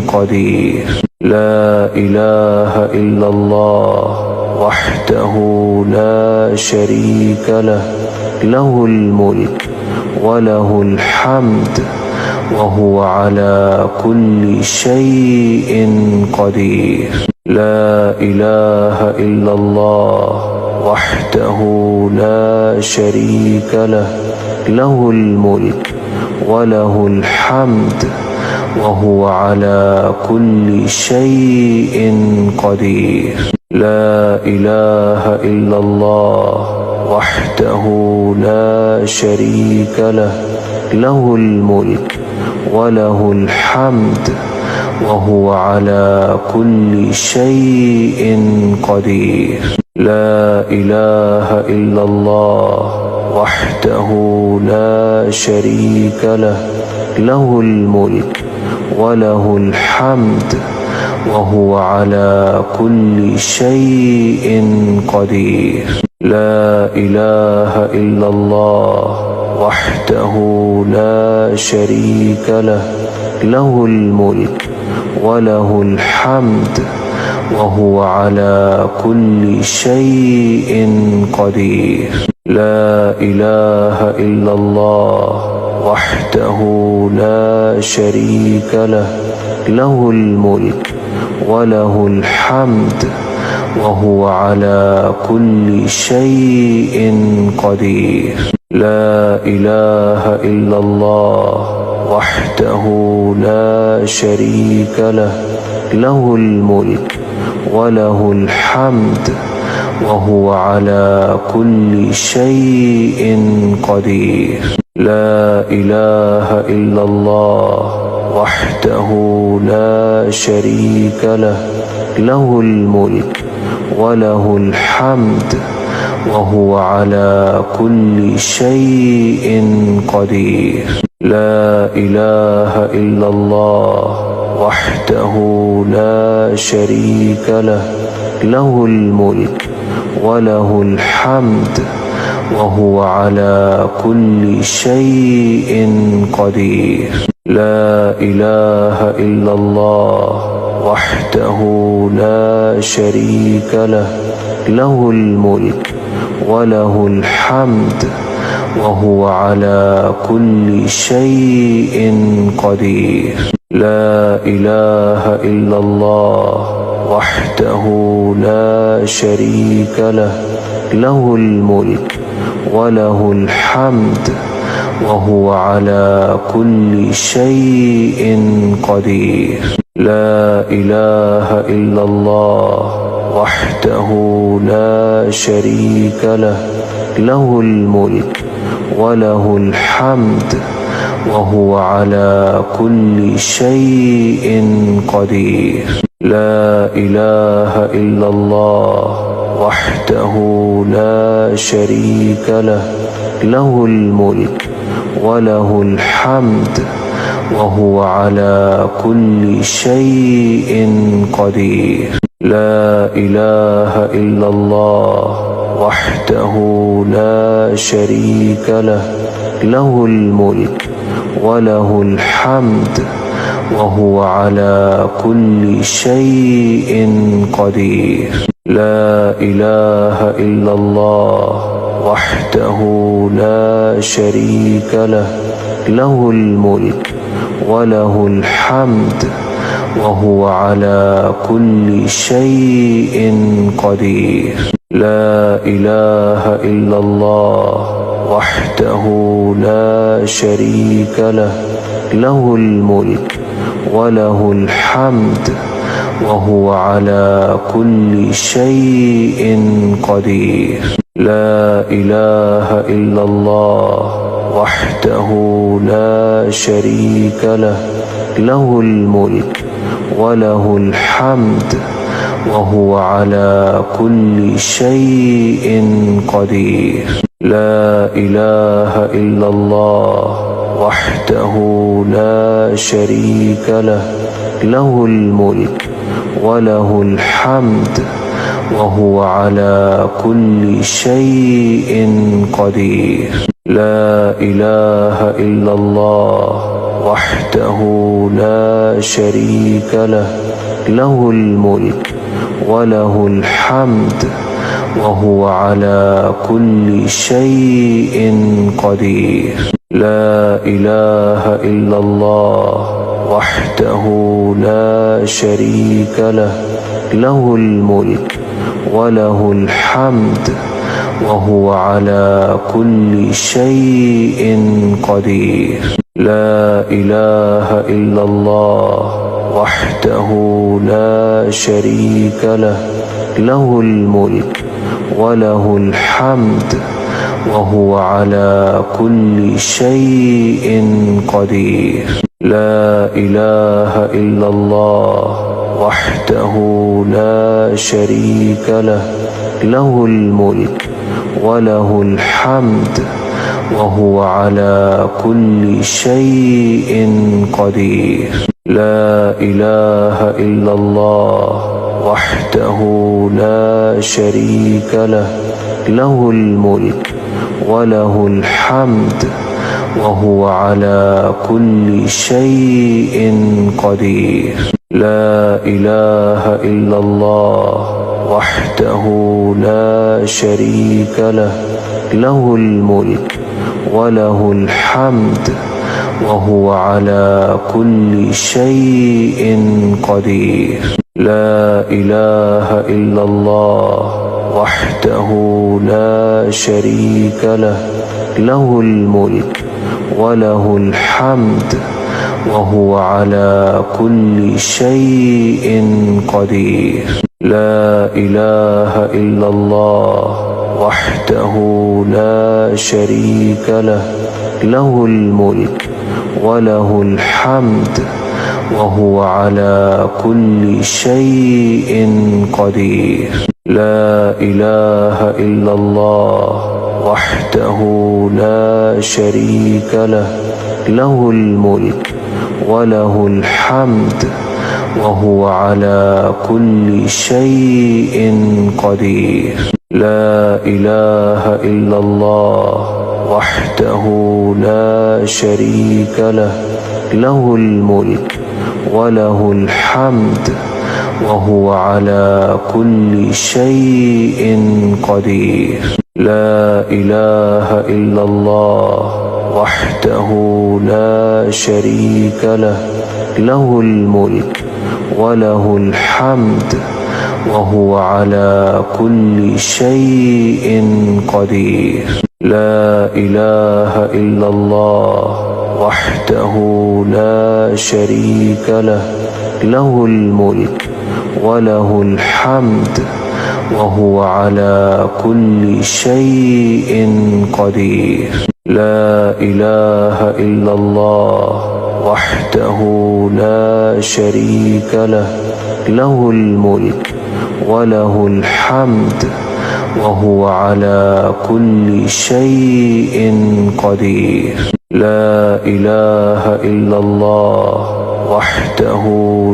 قدير. لا إله إلا الله وحده لا شريك له، له الملك وله الحمد وهو على كل شيء قدير. لا إله إلا الله وحده لا شريك له، له الملك وله الحمد وهو على كل شيء قدير. لا إله إلا الله وحده لا شريك له، له الملك وله الحمد وهو على كل شيء قدير. لا إله إلا الله وحده لا شريك له، له الملك وله الحمد وهو على كل شيء قدير. لا إله إلا الله وحده لا شريك له، له الملك وله الحمد وهو على كل شيء قدير. لا إله إلا الله وحده لا شريك له، له الملك وله الحمد وهو على كل شيء قدير. لا إله إلا الله وحده لا شريك له، له الملك وله الحمد وهو على كل شيء قدير. لا إله إلا الله وحده لا شريك له، له الملك وله الحمد وهو على كل شيء قدير. لا إله إلا الله وحده لا شريك له، له الملك وله الحمد وهو على كل شيء قدير. لا إله إلا الله وحده لا شريك له، له الملك وله الحمد وهو على كل شيء قدير. لا إله إلا الله وحده لا شريك له، له الملك وله الحمد وهو على كل شيء قدير. لا إله إلا الله وحده لا شريك له، له الملك وله الحمد وهو على كل شيء قدير. لا إله إلا الله وحده لا شريك له، له الملك وله الحمد وهو على كل شيء قدير. لا إله إلا الله وحده لا شريك له، له الملك وله الحمد وهو على كل شيء قدير. لا إله إلا الله وحده لا شريك له، له الملك وله الحمد وهو على كل شيء قدير. لا إله إلا الله وحده لا شريك له، له الملك وله الحمد وهو على كل شيء قدير. لا إله إلا الله وحده لا شريك له، له الملك وله الحمد وهو على كل شيء قدير. لا إله إلا الله وحده لا شريك له، له الملك وله الحمد وهو على كل شيء قدير. لا إله إلا الله وحده لا شريك له، له الملك وله الحمد وهو على كل شيء قدير. لا إله إلا الله وحده لا شريك له، له الملك وله الحمد وهو على كل شيء قدير. لا إله إلا الله وحده لا شريك له، له الملك وله الحمد وهو على كل شيء قدير. لا إله إلا الله وحده لا شريك له، له الملك وله الحمد وهو على كل شيء قدير. لا إله إلا الله وحده لا شريك له، له الملك وله الحمد وهو على كل شيء قدير. لا إله إلا الله وحده لا شريك له، له الملك وله الحمد وهو على كل شيء قدير. لا إله إلا الله وحده لا شريك له، له الملك وله الحمد وهو على كل شيء قدير. لا إله إلا الله وحده لا شريك له، له الملك وله الحمد وهو على كل شيء قدير. لا إله إلا الله وحده لا شريك له، له الملك وله الحمد وهو على كل شيء قدير. لا إله إلا الله وحده لا شريك له، له الملك وله الحمد وهو على كل شيء قدير. لا إله إلا الله وحده لا شريك له له الملك وله الحمد وهو على كل شيء قدير. لا إله إلا الله وحده لا شريك له له الملك وله الحمد وهو على كل شيء قدير. لا إله إلا الله وحده لا شريك له له الملك وله الحمد وهو على كل شيء قدير. لا إله إلا الله وحده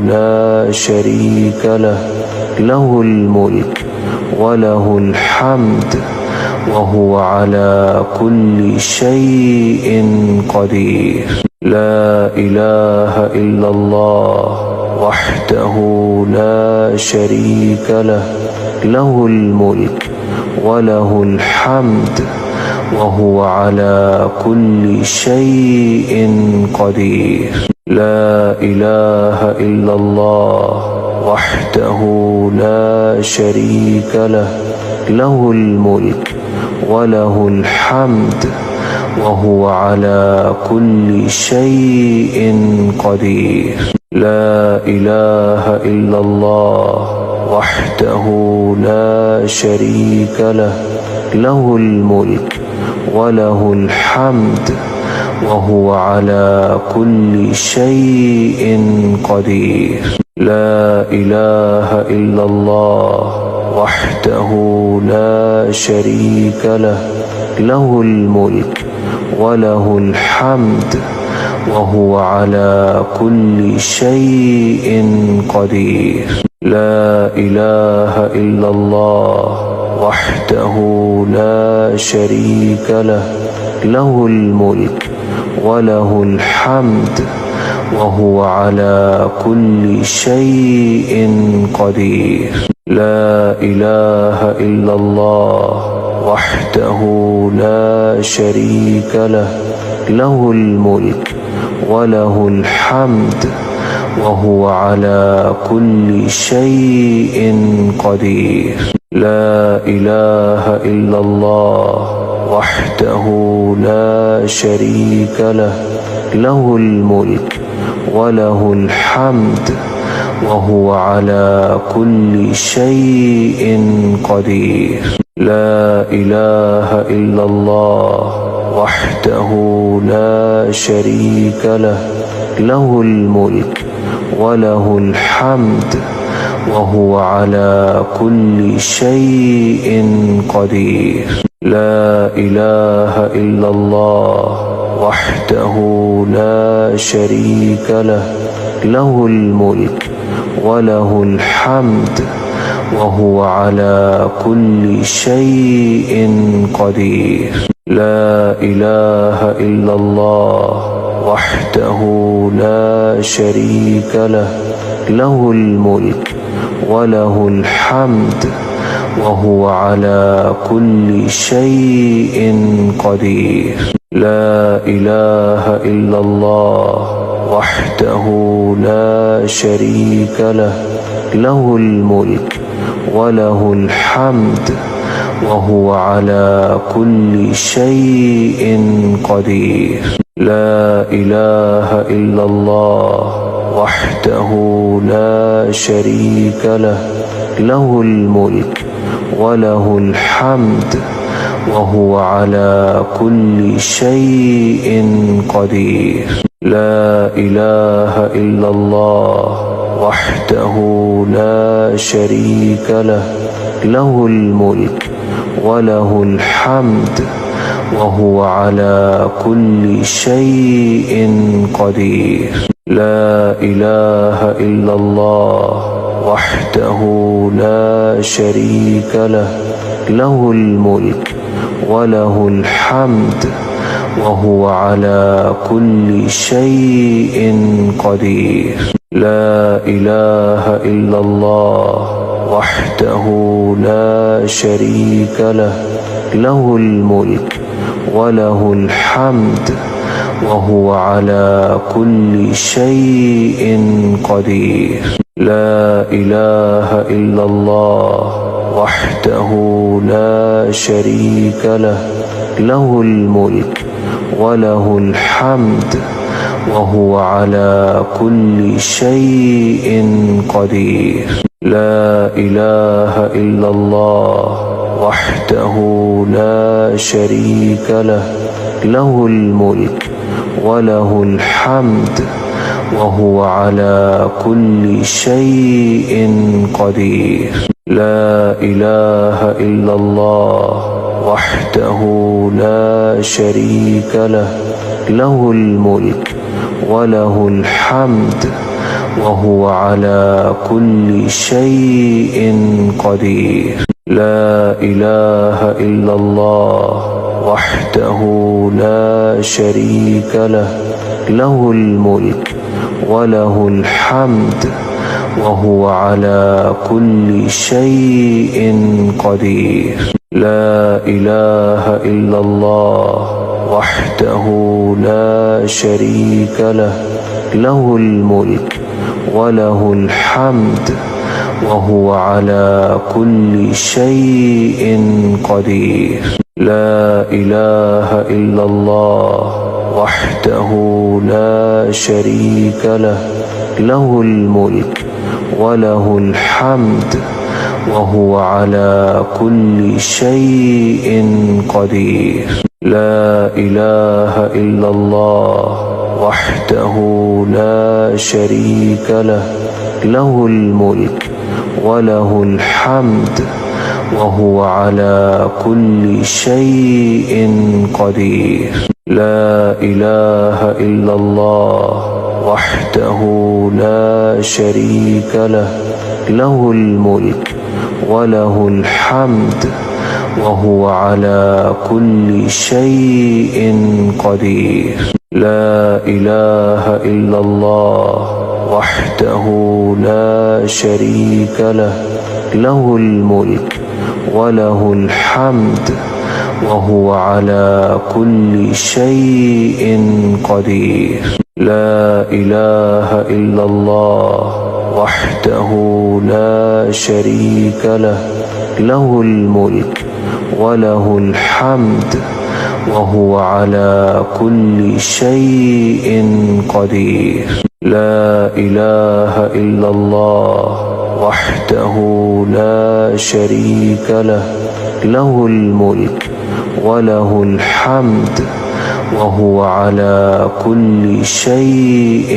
لا شريك له له الملك وله الحمد وهو على كل شيء قدير. لا إله إلا الله وحده لا شريك له له الملك وله الحمد وهو على كل شيء قدير. لا إله إلا الله وحده لا شريك له له الملك وله الحمد وهو على كل شيء قدير. لا إله إلا الله وحده لا شريك له له الملك وله الحمد وهو على كل شيء قدير. لا إله إلا الله وحده لا شريك له له الملك وله الحمد وهو على كل شيء قدير. لا إله إلا الله وحده لا شريك له له الملك وله الحمد وهو على كل شيء قدير. لا إله إلا الله وحده لا شريك له له الملك وله الحمد وهو على كل شيء قدير. لا إله إلا الله وحده لا شريك له له الملك وله الحمد وهو على كل شيء قدير. لا إله إلا الله وحده لا شريك له له الملك وله الحمد وهو على كل شيء قدير. لا إله إلا الله وحده لا شريك له له الملك وله الحمد وهو على كل شيء قدير. لا إله إلا الله وحده لا شريك له له الملك وله الحمد وهو على كل شيء قدير. لا إله إلا الله وحده لا شريك له له الملك وله الحمد وهو على كل شيء قدير. لا إله إلا الله وحده لا شريك له له الملك وله الحمد وهو على كل شيء قدير. لا إله إلا الله وحده لا شريك له له الملك وله الحمد وهو على كل شيء قدير. لا إله إلا الله وحده لا شريك له له الملك وله الحمد وهو على كل شيء قدير. لا إله إلا الله وحده لا شريك له له الملك وله الحمد وهو على كل شيء قدير. لا إله إلا الله وحده لا شريك له، له الملك وله الحمد وهو على كل شيء قدير. لا إله إلا الله وحده لا شريك له، له الملك وله الحمد وهو على كل شيء قدير. لا إله إلا الله وحده لا شريك له، له الملك وله الحمد وهو على كل شيء قدير. لا إله إلا الله وحده لا شريك له، له الملك وله الحمد وهو على كل شيء قدير. لا إله إلا الله وحده لا شريك له، له الملك وله الحمد وهو على كل شيء قدير. لا إله إلا الله وحده لا شريك له، له الملك وله الحمد وهو على كل شيء قدير. لا إله إلا الله وحده لا شريك له، له الملك وله الحمد وهو على كل شيء قدير. لا إله إلا الله وحده لا شريك له، له الملك وله الحمد وهو على كل شيء قدير. لا إله إلا الله وحده لا شريك له، له الملك وله الحمد وهو على كل شيء قدير. لا إله إلا الله وحده لا شريك له، له الملك وله الحمد وهو على كل شيء قدير. لا إله إلا الله وحده لا شريك له، له الملك وله الحمد وهو على كل شيء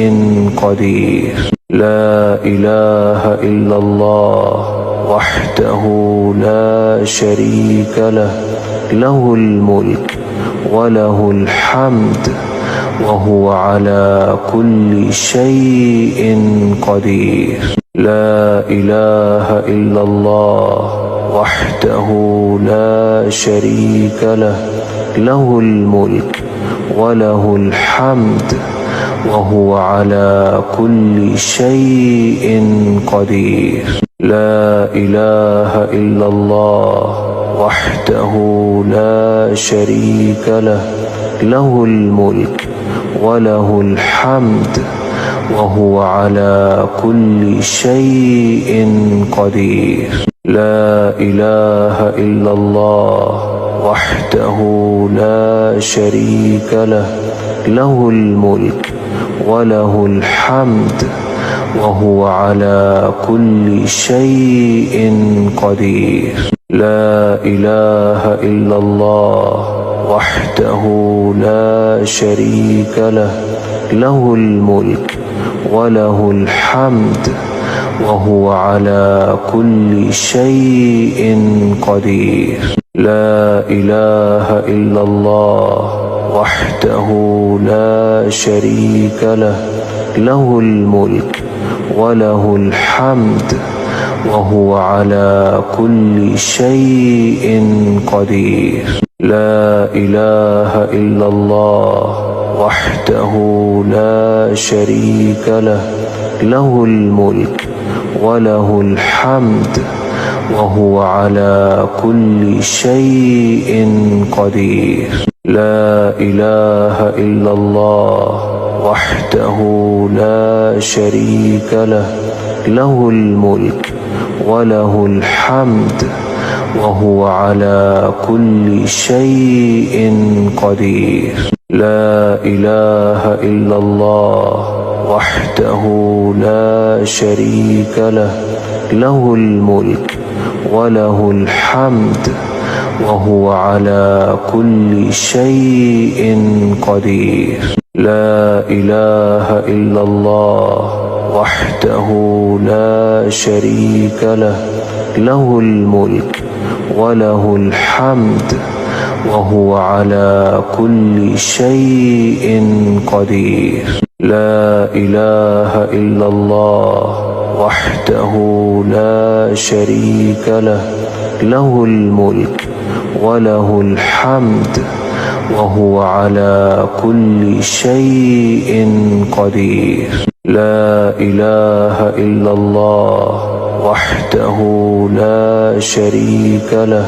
قدير. لا إله إلا الله وحده لا شريك له، له الملك وله الحمد وهو على كل شيء قدير. لا إله إلا الله وحده لا شريك له، له الملك وله الحمد وهو على كل شيء قدير. لا إله إلا الله وحده لا شريك له، له الملك وله الحمد وهو على كل شيء قدير. لا إله إلا الله وحده لا شريك له، له الملك وله الحمد وهو على كل شيء قدير. لا إله إلا الله وحده لا شريك له، له الملك وله الحمد وهو على كل شيء قدير. لا إله إلا الله وحده لا شريك له، له الملك وله الحمد وهو على كل شيء قدير. لا إله إلا الله وحده لا شريك له، له الملك وله الحمد وهو على كل شيء قدير. لا إله إلا الله وحده لا شريك له، له الملك وله الحمد وهو على كل شيء قدير. لا إله إلا الله وحده لا شريك له، له الملك وله الحمد وهو على كل شيء قدير. لا إله إلا الله وحده لا شريك له، له الملك وله الحمد وهو على كل شيء قدير. لا إله إلا الله وحده لا شريك له، له الملك وله الحمد وهو على كل شيء قدير. لا إله إلا الله وحده لا شريك له،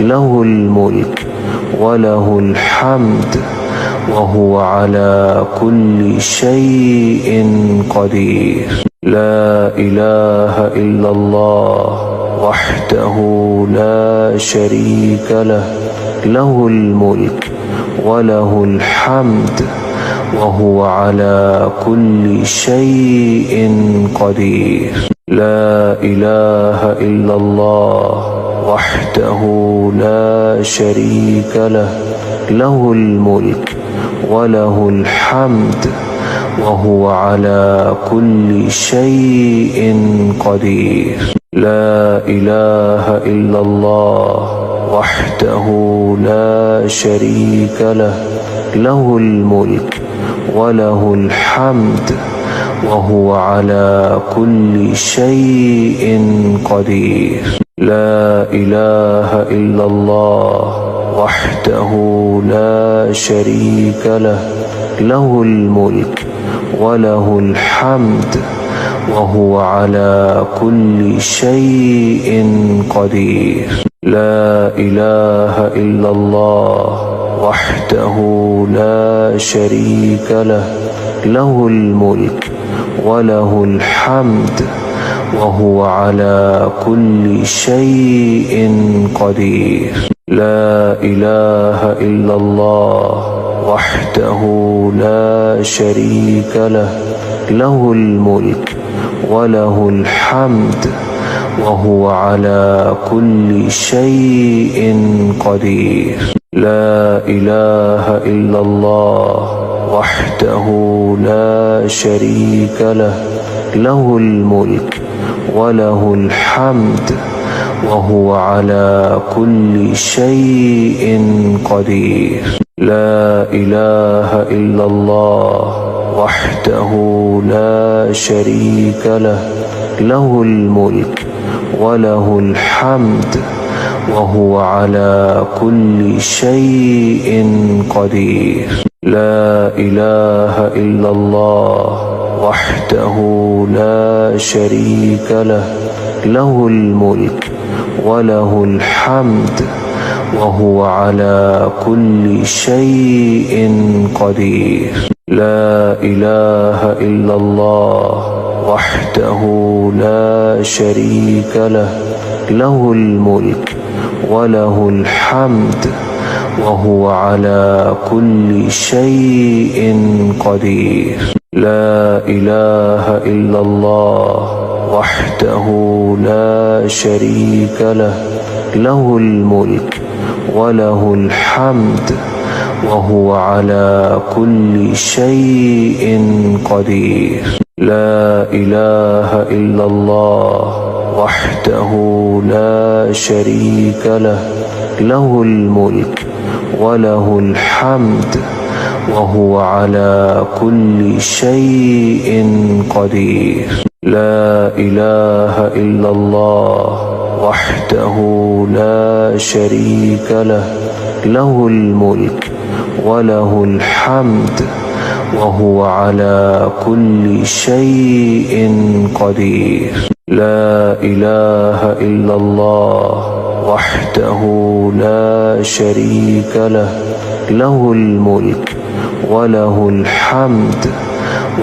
له الملك وله الحمد وهو على كل شيء قدير. لا إله إلا الله وحده لا شريك له، له الملك وله الحمد وهو على كل شيء قدير. لا إله إلا الله وحده لا شريك له، له الملك وله الحمد وهو على كل شيء قدير. لا إله إلا الله وحده لا شريك له، له الملك وله الحمد وهو على كل شيء قدير. لا إله إلا الله وحده لا شريك له، له الملك وله الحمد وهو على كل شيء قدير. لا إله إلا الله وحده لا شريك له، له الملك وله الحمد وهو على كل شيء قدير. لا إله إلا الله وحده لا شريك له، له الملك وله الحمد وهو على كل شيء قدير. لا إله إلا الله وحده لا شريك له، له الملك وله الحمد وهو على كل شيء قدير. لا إله إلا الله وحده لا شريك له، له الملك وله الحمد وهو على كل شيء قدير. لا إله إلا الله وحده لا شريك له، له الملك وله الحمد وهو على كل شيء قدير. لا إله إلا الله وحده لا شريك له، له الملك وله الحمد وهو على كل شيء قدير. لا إله إلا الله وحده لا شريك له، له الملك وله الحمد وهو على كل شيء قدير. لا إله إلا الله وحده لا شريك له، له الملك وله الحمد وهو على كل شيء قدير. لا إله إلا الله وحده لا شريك له، له الملك وله الحمد وهو على كل شيء قدير. لا إله إلا الله وحده لا شريك له له الملك وله الحمد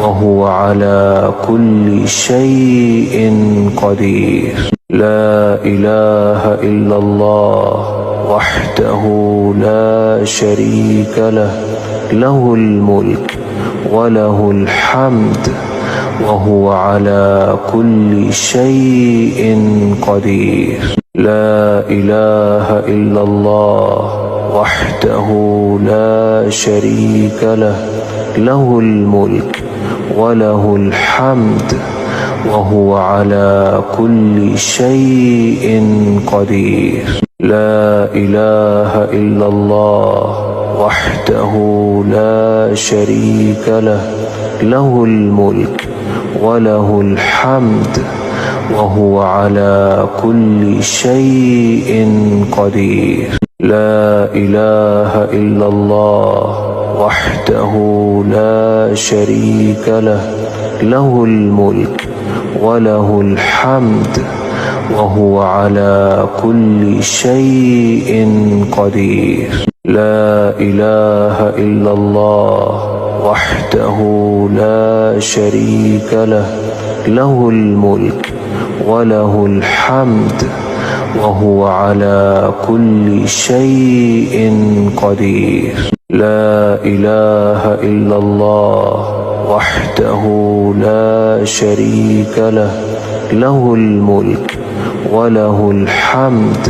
وهو على كل شيء قدير. لا إله إلا الله وحده لا شريك له له الملك وله الحمد وهو على كل شيء قدير. لا إله إلا الله وحده لا شريك له له الملك وله الحمد وهو على كل شيء قدير. لا إله إلا الله وحده لا شريك له له الملك وله الحمد وهو على كل شيء قدير. لا إله إلا الله وحده لا شريك له له الملك وله الحمد وهو على كل شيء قدير. لا إله إلا الله وحده لا شريك له له الملك وله الحمد وهو على كل شيء قدير. لا إله إلا الله وحده لا شريك له له الملك وله الحمد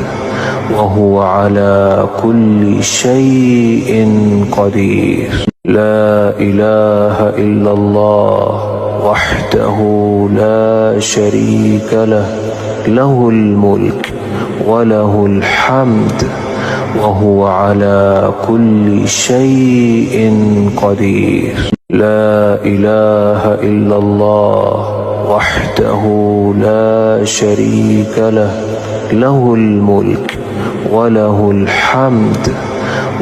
وهو على كل شيء قدير. لا إله إلا الله وحده لا شريك له له الملك وله الحمد وهو على كل شيء قدير. لا إله إلا الله وحده لا شريك له له الملك وله الحمد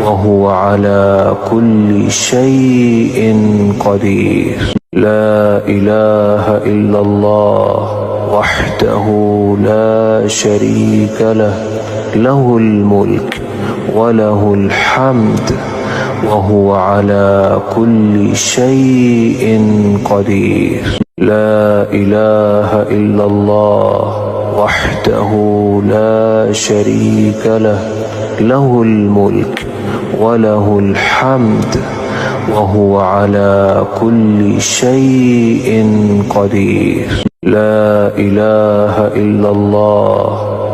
وهو على كل شيء قدير. لا إله إلا الله وحده لا شريك له له الملك وله الحمد وهو على كل شيء قدير. لا إله إلا الله وحده لا شريك له له الملك وله الحمد وهو على كل شيء قدير. لا إله إلا الله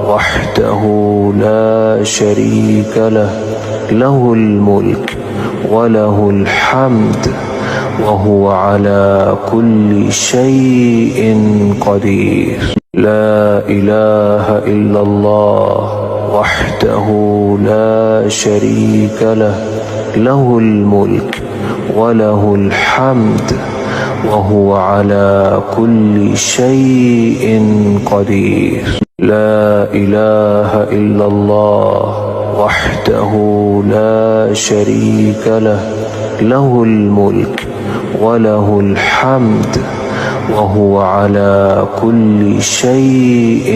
وحده لا شريك له له الملك وله الحمد وهو على كل شيء قدير. لا إله إلا الله وحده لا شريك له له الملك وله الحمد وهو على كل شيء قدير. لا إله إلا الله وحده لا شريك له له الملك وله الحمد وهو على كل شيء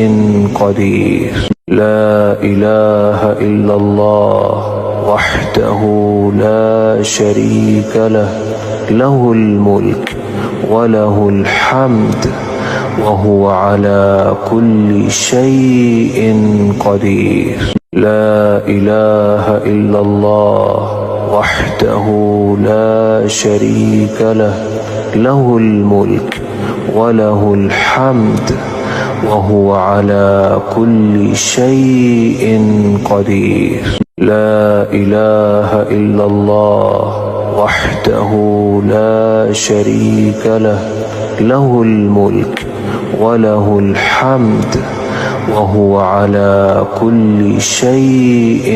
قدير. لا إله إلا الله وحده لا شريك له له الملك وله الحمد وهو على كل شيء قدير. لا إله إلا الله وحده لا شريك له له الملك وله الحمد وهو على كل شيء قدير. لا إله إلا الله وحده لا شريك له له الملك وله الحمد وهو على كل شيء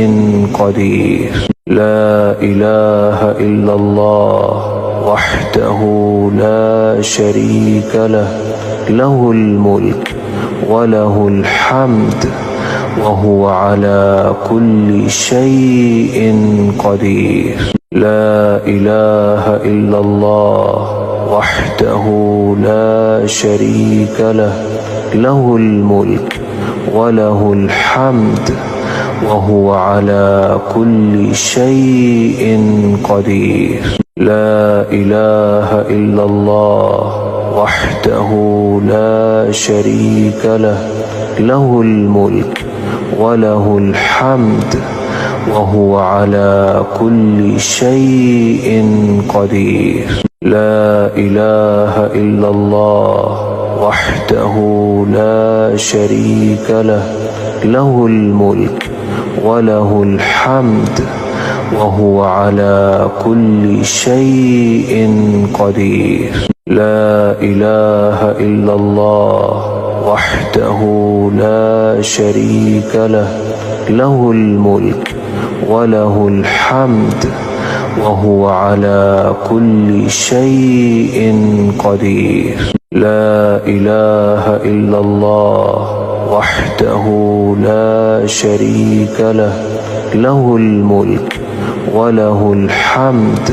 قدير. لا إله إلا الله وحده لا شريك له له الملك وله الحمد وهو على كل شيء قدير. لا إله إلا الله وحده لا شريك له له الملك وله الحمد وهو على كل شيء قدير. لا إله إلا الله وحده لا شريك له، له الملك وله الحمد وهو على كل شيء قدير. لا إله إلا الله وحده لا شريك له، له الملك وله الحمد وهو على كل شيء قدير. لا إله إلا الله وحده لا شريك له، له الملك وله الحمد وهو على كل شيء قدير. لا إله إلا الله وحده لا شريك له، له الملك وله الحمد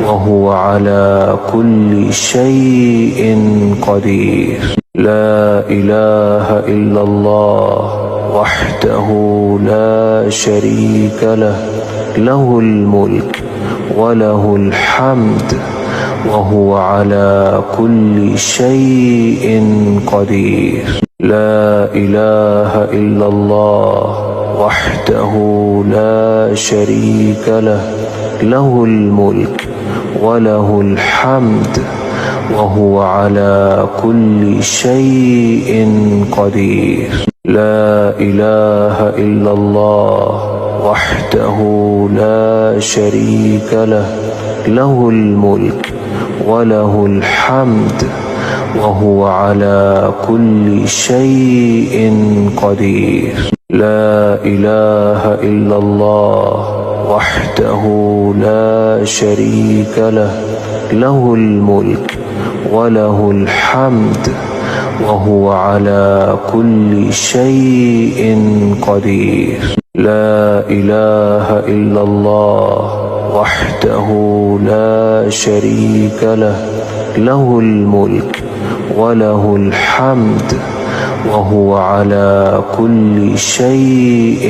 وهو على كل شيء قدير. لا إله إلا الله وحده لا شريك له، له الملك وله الحمد وهو على كل شيء قدير. لا إله إلا الله وحده لا شريك له، له الملك وله الحمد وهو على كل شيء قدير. لا إله إلا الله وحده لا شريك له، له الملك وله الحمد وهو على كل شيء قدير. لا إله إلا الله وحده لا شريك له، له الملك وله الحمد وهو على كل شيء قدير. لا إله إلا الله وحده لا شريك له، له الملك وله الحمد وهو على كل شيء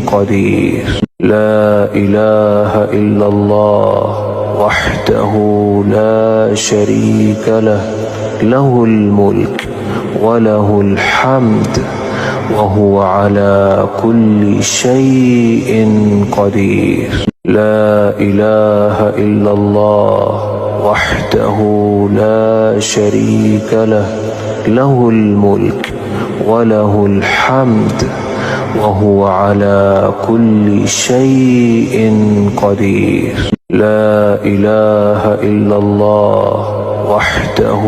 قدير. لا إله إلا الله وحده لا شريك له، له الملك وله الحمد وهو على كل شيء قدير. لا إله إلا الله وحده لا شريك له، له الملك وله الحمد وهو على كل شيء قدير. لا إله إلا الله وحده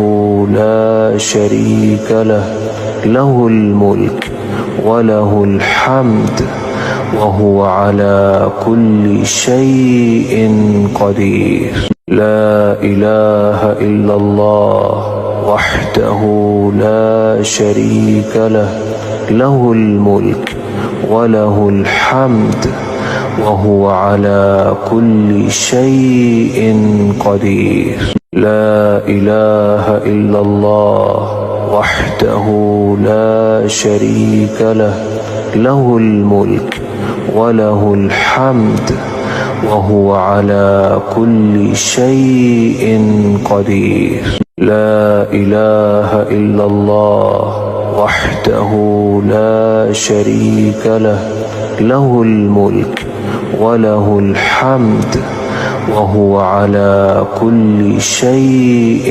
لا شريك له، له الملك وله الحمد وهو على كل شيء قدير. لا إله إلا الله وحده لا شريك له، له الملك وله الحمد وهو على كل شيء قدير. لا إله إلا الله وحده لا شريك له، له الملك وله الحمد وهو على كل شيء قدير. لا إله إلا الله وحده لا شريك له، له الملك وله الحمد وهو على كل شيء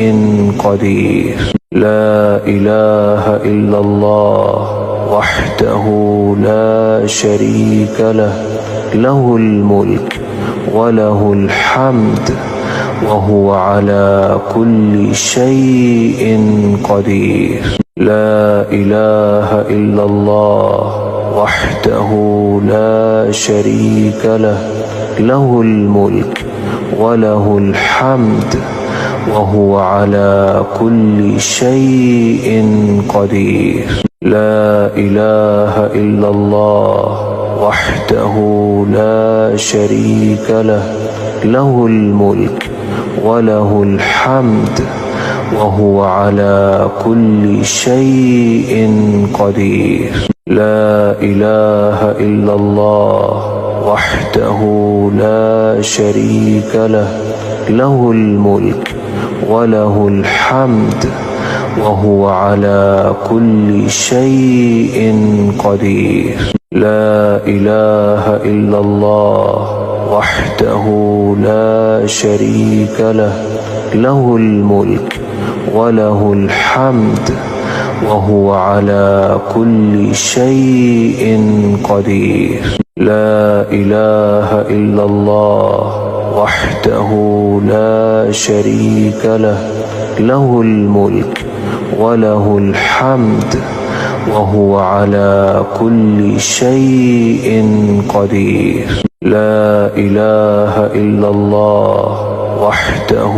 قدير. لا إله إلا الله وحده لا شريك له، له الملك وله الحمد وهو على كل شيء قدير. لا إله إلا الله وحده لا شريك له، له الملك وله الحمد وهو على كل شيء قدير. لا إله إلا الله وحده لا شريك له، له الملك وله الحمد وهو على كل شيء قدير. لا إله إلا الله وحده لا شريك له، له الملك وله الحمد وهو على كل شيء قدير. لا إله إلا الله وحده لا شريك له، له الملك وله الحمد وهو على كل شيء قدير. لا إله إلا الله وحده لا شريك له، له الملك وله الحمد وهو على كل شيء قدير. لا إله إلا الله وحده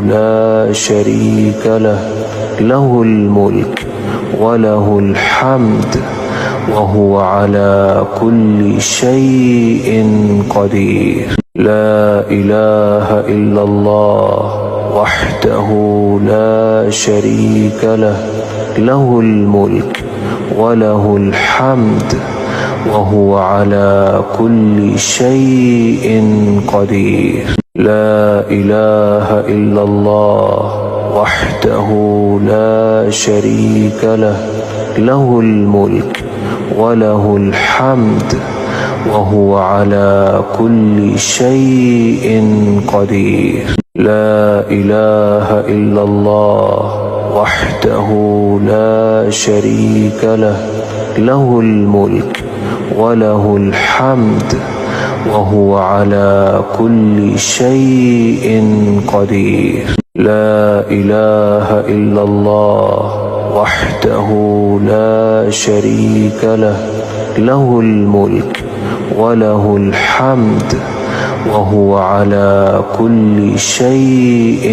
لا شريك له، له الملك وله الحمد وهو على كل شيء قدير. لا إله إلا الله وحده لا شريك له، له الملك وله الحمد وهو على كل شيء قدير. لا إله إلا الله وحده لا شريك له، له الملك وله الحمد وهو على كل شيء قدير. لا إله إلا الله وحده لا شريك له، له الملك وله الحمد وهو على كل شيء قدير. لا إله إلا الله وحده لا شريك له، له الملك وله الحمد وهو على كل شيء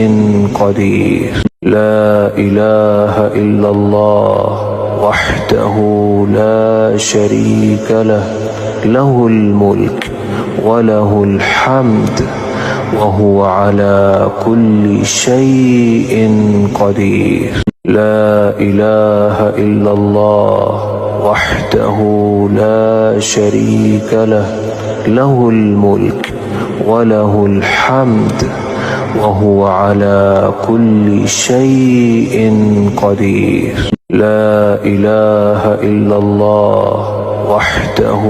قدير. لا إله إلا الله وحده لا شريك له، له الملك وله الحمد وهو على كل شيء قدير. لا إله إلا الله وحده لا شريك له، له الملك وله الحمد وهو على كل شيء قدير. لا إله إلا الله وحده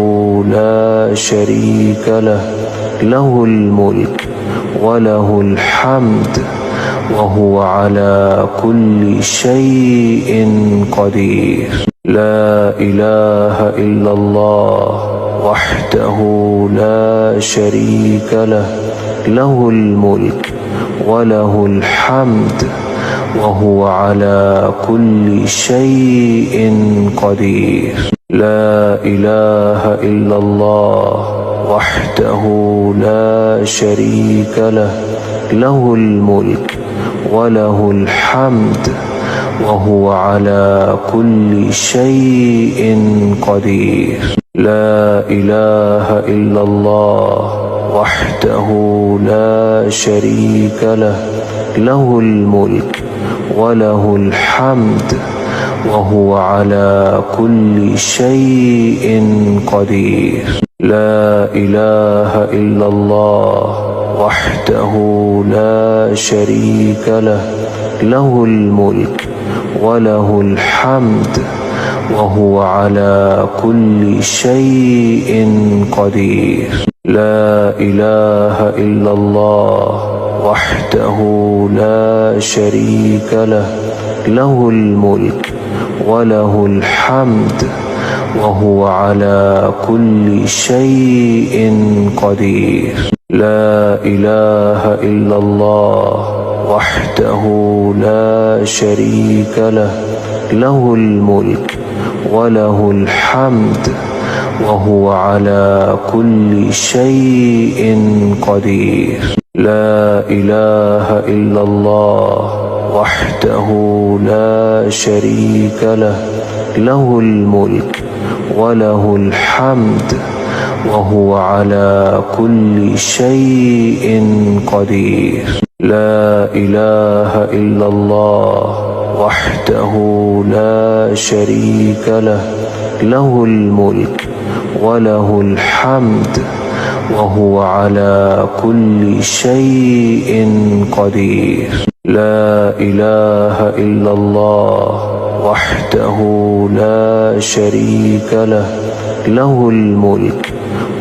لا شريك له، له الملك وله الحمد وهو على كل شيء قدير. لا إله إلا الله وحده لا شريك له، له الملك وله الحمد وهو على كل شيء قدير. لا إله إلا الله وحده لا شريك له، له الملك وله الحمد وهو على كل شيء قدير. لا إله إلا الله وحده لا شريك له، له الملك وله الحمد وهو على كل شيء قدير. لا إله إلا الله وحده لا شريك له، له الملك وله الحمد وهو على كل شيء قدير. لا إله إلا الله وحده لا شريك له، له الملك وله الحمد وهو على كل شيء قدير. لا إله إلا الله وحده لا شريك له، له الملك وله الحمد وهو على كل شيء قدير. لا إله إلا الله وحده لا شريك له، له الملك وله الحمد وهو على كل شيء قدير. لا إله إلا الله وحده لا شريك له، له الملك وله الحمد وهو على كل شيء قدير. لا إله إلا الله وحده لا شريك له، له الملك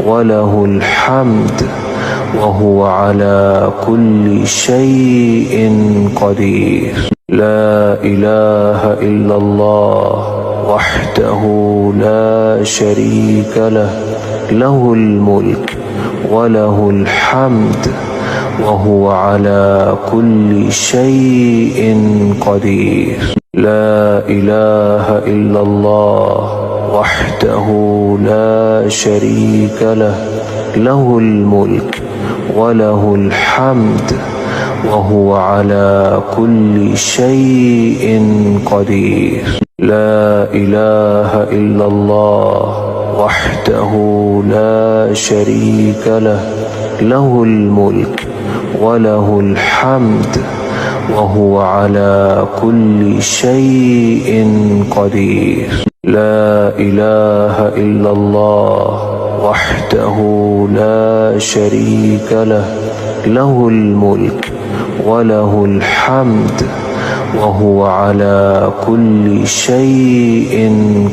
وله الحمد وهو على كل شيء قدير. لا إله إلا الله وحده لا شريك له، له الملك وله الحمد وهو على كل شيء قدير. لا إله إلا الله وحده لا شريك له، له الملك وله الحمد وهو على كل شيء قدير. لا إله إلا الله وحده لا شريك له، له الملك وله الحمد وهو على كل شيء قدير. لا إله إلا الله وحده لا شريك له، له الملك وله الحمد وهو على كل شيء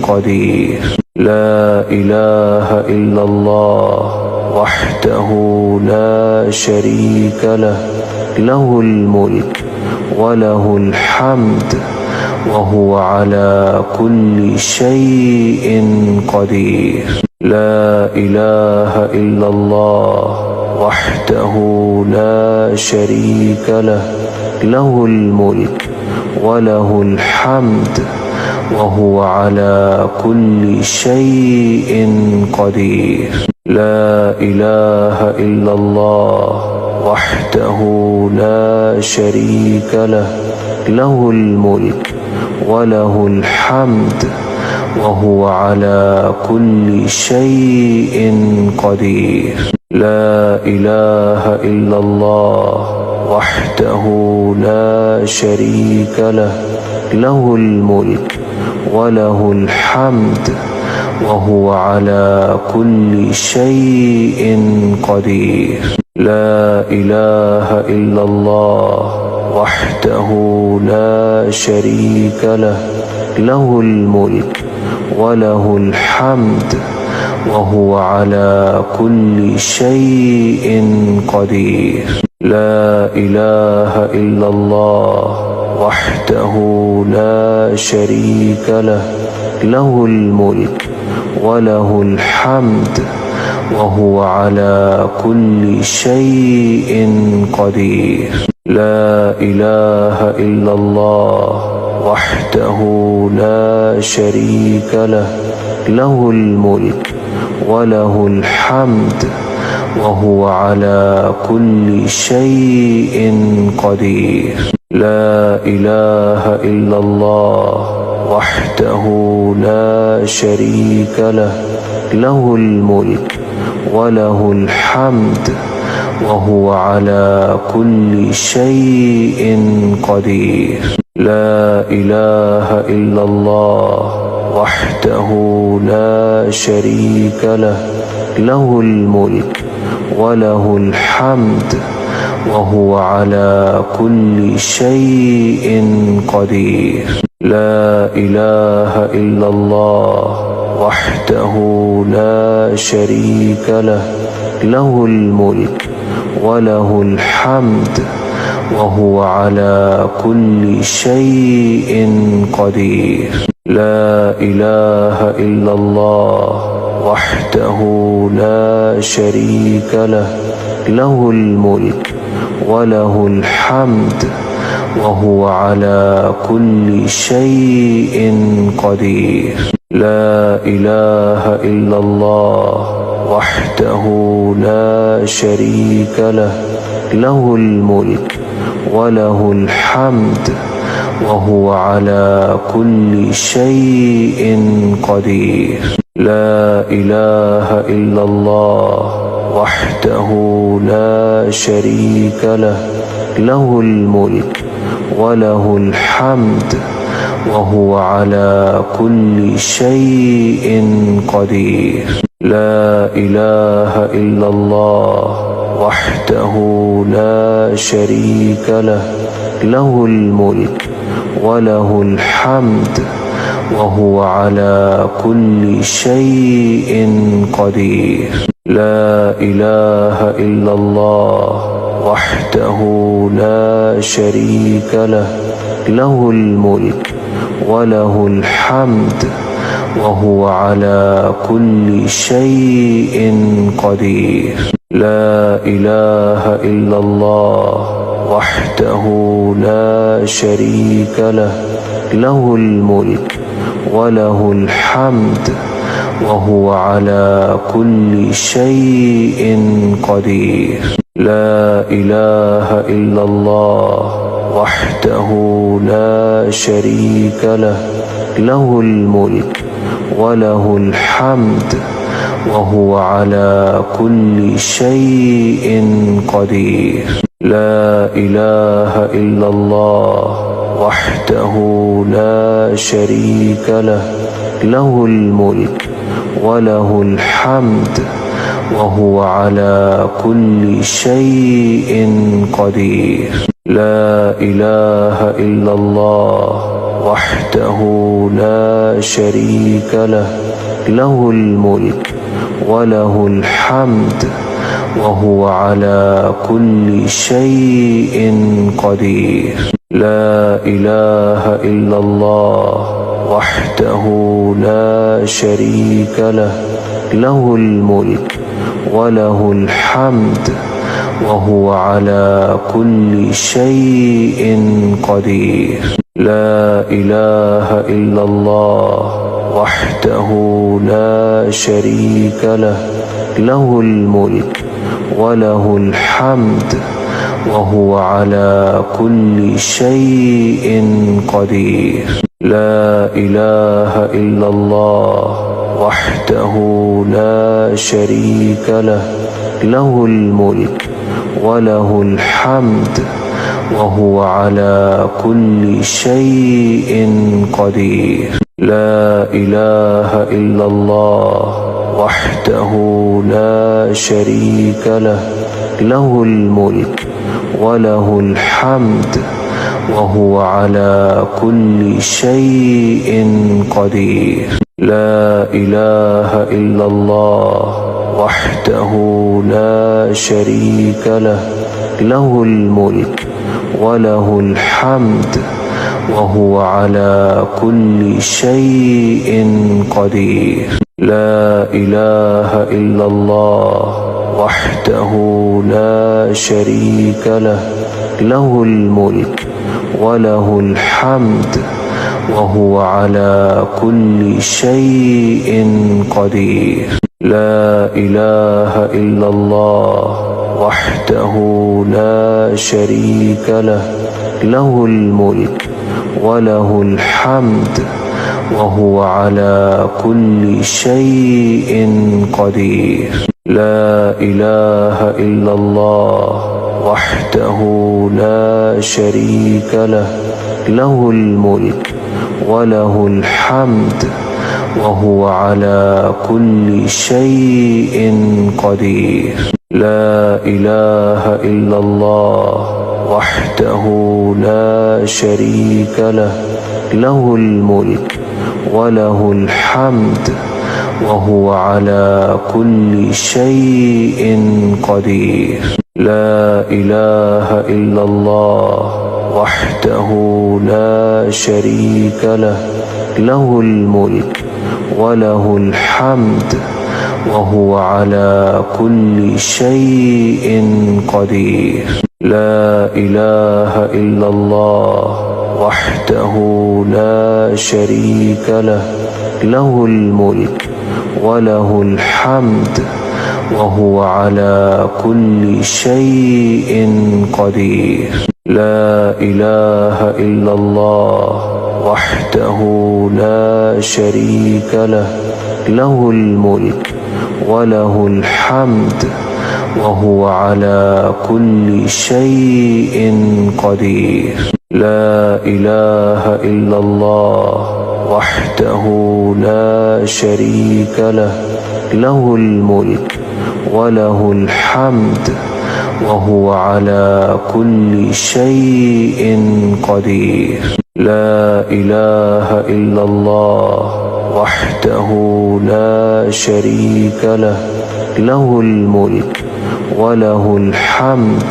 قدير. لا إله إلا الله وحده لا شريك له، له الملك وله الحمد وهو على كل شيء قدير. لا إله إلا الله وحده لا شريك له، له الملك وله الحمد وهو على كل شيء قدير. لا إله إلا الله وحده لا شريك له، له الملك وله الحمد وهو على كل شيء قدير. لا إله إلا الله وحده لا شريك له، له الملك وله الحمد وهو على كل شيء قدير. لا إله إلا الله وحده لا شريك له، له الملك وله الحمد وهو على كل شيء قدير. لا إله إلا الله وحده لا شريك له، له الملك وله الحمد وهو على كل شيء قدير. لا إله إلا الله وحده لا شريك له، له الملك وله الحمد وهو على كل شيء قدير. لا إله إلا الله وحده لا شريك له، له الملك وله الحمد وهو على كل شيء قدير. لا إله إلا الله وحده لا شريك له، له الملك وله الحمد وهو على كل شيء قدير. لا إله إلا الله وحده لا شريك له، له الملك وله الحمد وهو على كل شيء قدير. لا إله إلا الله وحده لا شريك له، له الملك وله الحمد وهو على كل شيء قدير. لا إله إلا الله وحده لا شريك له، له الملك وله الحمد وهو على كل شيء قدير. لا إله إلا الله وحده لا شريك له له الملك وله الحمد وهو على كل شيء قدير. لا إله إلا الله وحده لا شريك له له الملك وله الحمد وهو على كل شيء قدير. لا إله إلا الله وحده لا شريك له له الملك وله الحمد وهو على كل شيء قدير. لا إله إلا الله وحده لا شريك له له الملك وله الحمد وهو على كل شيء قدير. لا إله إلا الله وحده لا شريك له له الملك وله الحمد وهو على كل شيء قدير. لا إله إلا الله وحده لا شريك له له الملك وله الحمد وهو على كل شيء قدير. لا إله إلا الله وحده لا شريك له له الملك وله الحمد وهو على كل شيء قدير. لا إله إلا الله وحده لا شريك له له الملك وله الحمد وهو على كل شيء قدير. لا إله إلا الله وحده لا شريك له له الملك وله الحمد وهو على كل شيء قدير. لا إله إلا الله وحده لا شريك له له الملك وله الحمد وهو على كل شيء قدير. لا إله إلا الله وحده لا شريك له له الملك وله الحمد وهو على كل شيء قدير. لا إله إلا الله وحده لا شريك له له الملك وله الحمد وهو على كل شيء قدير. لا إله إلا الله وحده لا شريك له له الملك وله الحمد وهو على كل شيء قدير. لا إله إلا الله وحده لا شريك له له الملك وله الحمد وهو على كل شيء قدير. لا إله إلا الله وحده لا شريك له له الملك وله الحمد وهو على كل شيء قدير. لا إله إلا الله وحده لا شريك له له الملك وله الحمد وهو على كل شيء قدير. لا إله إلا الله وحده لا شريك له له الملك وله الحمد وهو على كل شيء قدير. لا إله إلا الله وحده لا شريك له له الملك وله الحمد وهو على كل شيء قدير. لا إله إلا الله وحده لا شريك له له الملك وله الحمد وهو على كل شيء قدير. لا إله إلا الله وحده لا شريك له، له الملك وله الحمد وهو على كل شيء قدير. لا إله إلا الله وحده لا شريك له، له الملك وله الحمد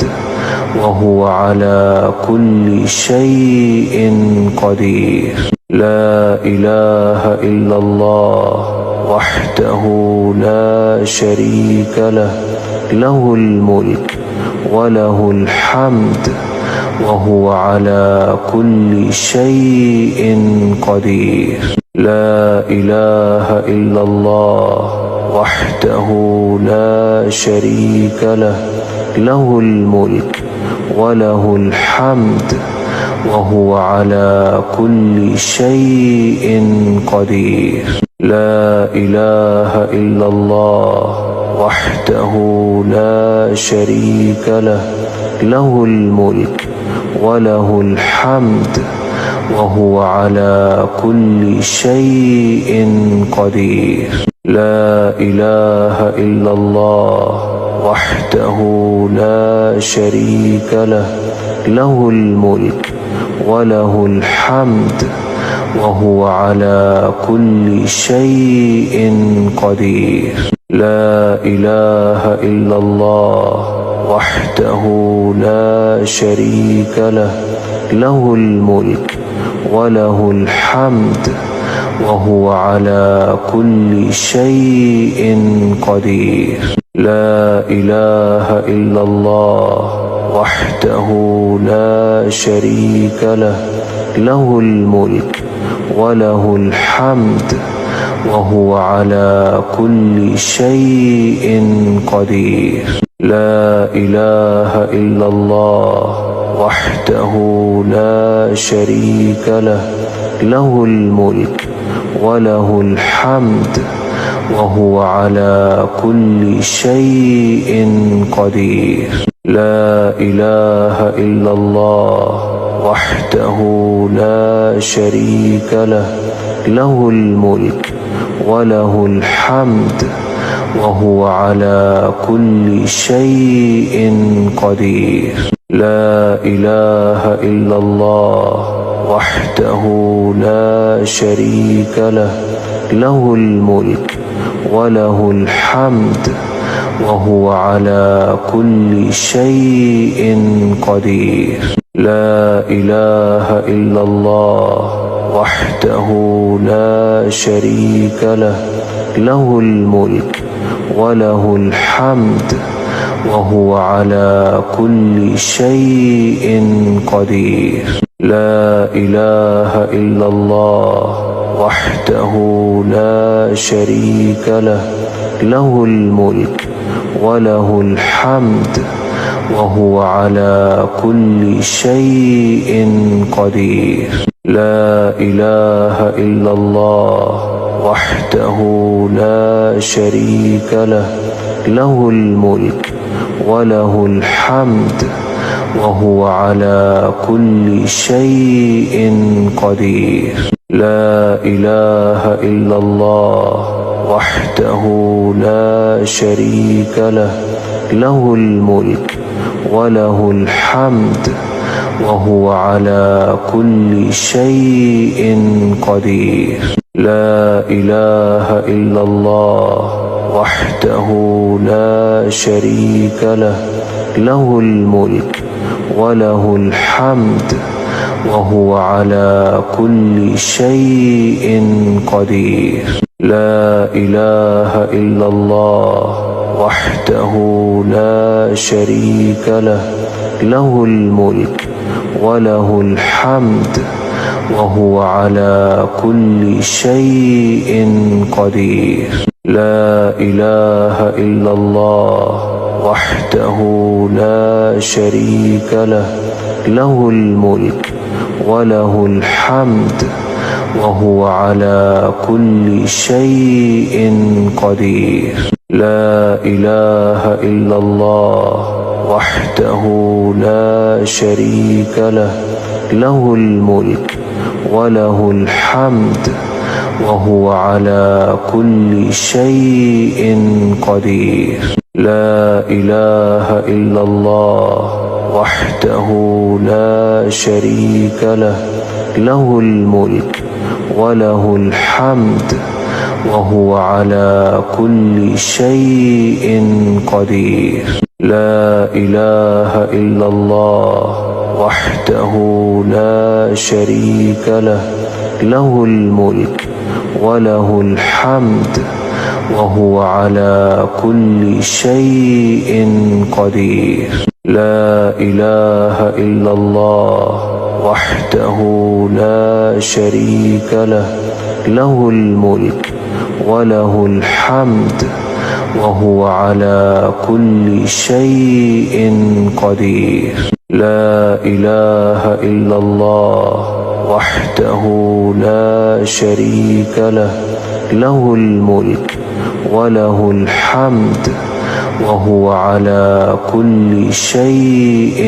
وهو على كل شيء قدير. لا إله إلا الله وحده لا شريك له، له الملك وله الحمد وهو على كل شيء قدير. لا إله إلا الله وحده لا شريك له، له الملك وله الحمد وهو على كل شيء قدير. لا إله إلا الله وحده لا شريك له، له الملك وله الحمد وهو على كل شيء قدير. لا إله إلا الله وحده لا شريك له، له الملك وله الحمد وهو على كل شيء قدير. لا إله إلا الله وحده لا شريك له، له الملك وله الحمد وهو على كل شيء قدير. لا إله إلا الله وحده لا شريك له، له الملك وله الحمد وهو على كل شيء قدير. لا إله إلا الله وحده لا شريك له، له الملك وله الحمد وهو على كل شيء قدير. لا إله إلا الله وحده لا شريك له، له الملك وله الحمد وهو على كل شيء قدير. لا إله إلا الله وحده لا شريك له، له الملك وله الحمد وهو على كل شيء قدير. لا إله إلا الله وحده لا شريك له، له الملك وله الحمد وهو على كل شيء قدير. لا إله إلا الله وحده لا شريك له، له الملك وله الحمد وهو على كل شيء قدير. لا إله إلا الله وحده لا شريك له، له الملك وله الحمد وهو على كل شيء قدير. لا إله إلا الله وحده لا شريك له، له الملك وله الحمد وهو على كل شيء قدير. لا إله إلا الله وحده لا شريك له، له الملك وله الحمد وهو على كل شيء قدير. لا إله إلا الله وحده لا شريك له، له الملك وله الحمد وهو على كل شيء قدير. لا إله إلا الله وحده لا شريك له، له الملك وله الحمد وهو على كل شيء قدير. وهو على كل شيء قدير. لا إله إلا الله وحده لا شريك له، له الملك وله الحمد وهو على كل شيء قدير. لا إله إلا الله وحده لا شريك له، له الملك وله الحمد وهو على كل شيء قدير. لا إله إلا الله وحده لا شريك له، له الملك وله الحمد وهو على كل شيء قدير. لا إله إلا الله وحده لا شريك له، له الملك وله الحمد وهو على كل شيء قدير. لا إله إلا الله وحده لا شريك له، له الملك وله الحمد وهو على كل شيء قدير. لا إله إلا الله وحده لا شريك له، له الملك وله الحمد وهو على كل شيء قدير. لا إله إلا الله وحده لا شريك له، له الملك وله الحمد وهو على كل شيء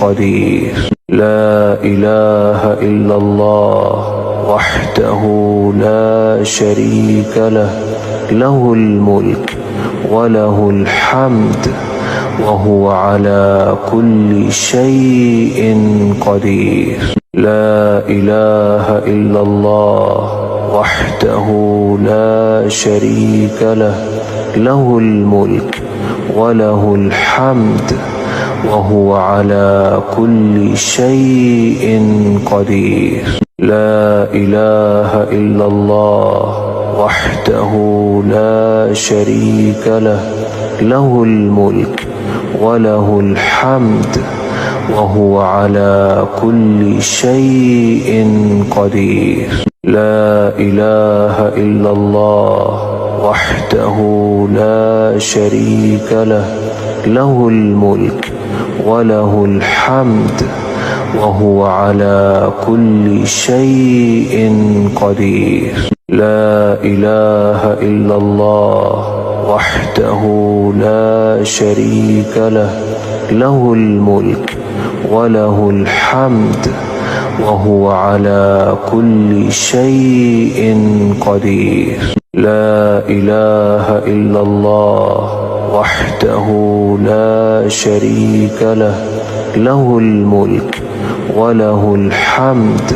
قدير. لا إله إلا الله وحده لا شريك له، له الملك وله الحمد وهو على كل شيء قدير. لا إله إلا الله وحده لا شريك له، له الملك وله الحمد وهو على كل شيء قدير. لا إله إلا الله وحده لا شريك له، له الملك وله الحمد وهو على كل شيء قدير. لا إله إلا الله وحده لا شريك له، له الملك وله الحمد وهو على كل شيء قدير. لا إله إلا الله وحده لا شريك له، له الملك وله الحمد وهو على كل شيء قدير. لا إله إلا الله وحده لا شريك له، له الملك وله الحمد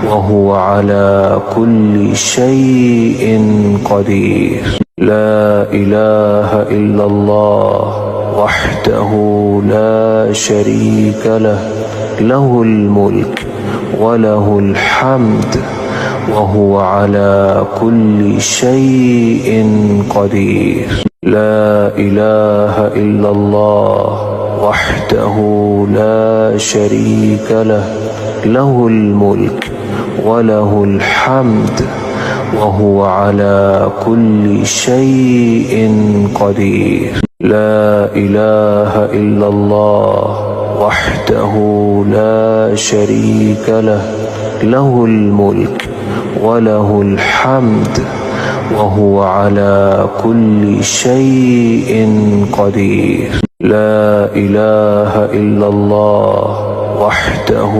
وهو على كل شيء قدير. لا إله إلا الله وحده لا شريك له، له الملك وله الحمد وهو على كل شيء قدير. لا إله إلا الله وحده لا شريك له، له الملك وله الحمد وهو على كل شيء قدير. لا إله إلا الله وحده لا شريك له، له الملك وله الحمد وهو على كل شيء قدير. لا إله إلا الله وحده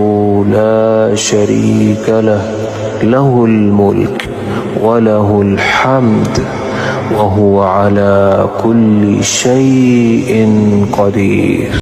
لا شريك له، له الملك وله الحمد وهو على كل شيء قدير.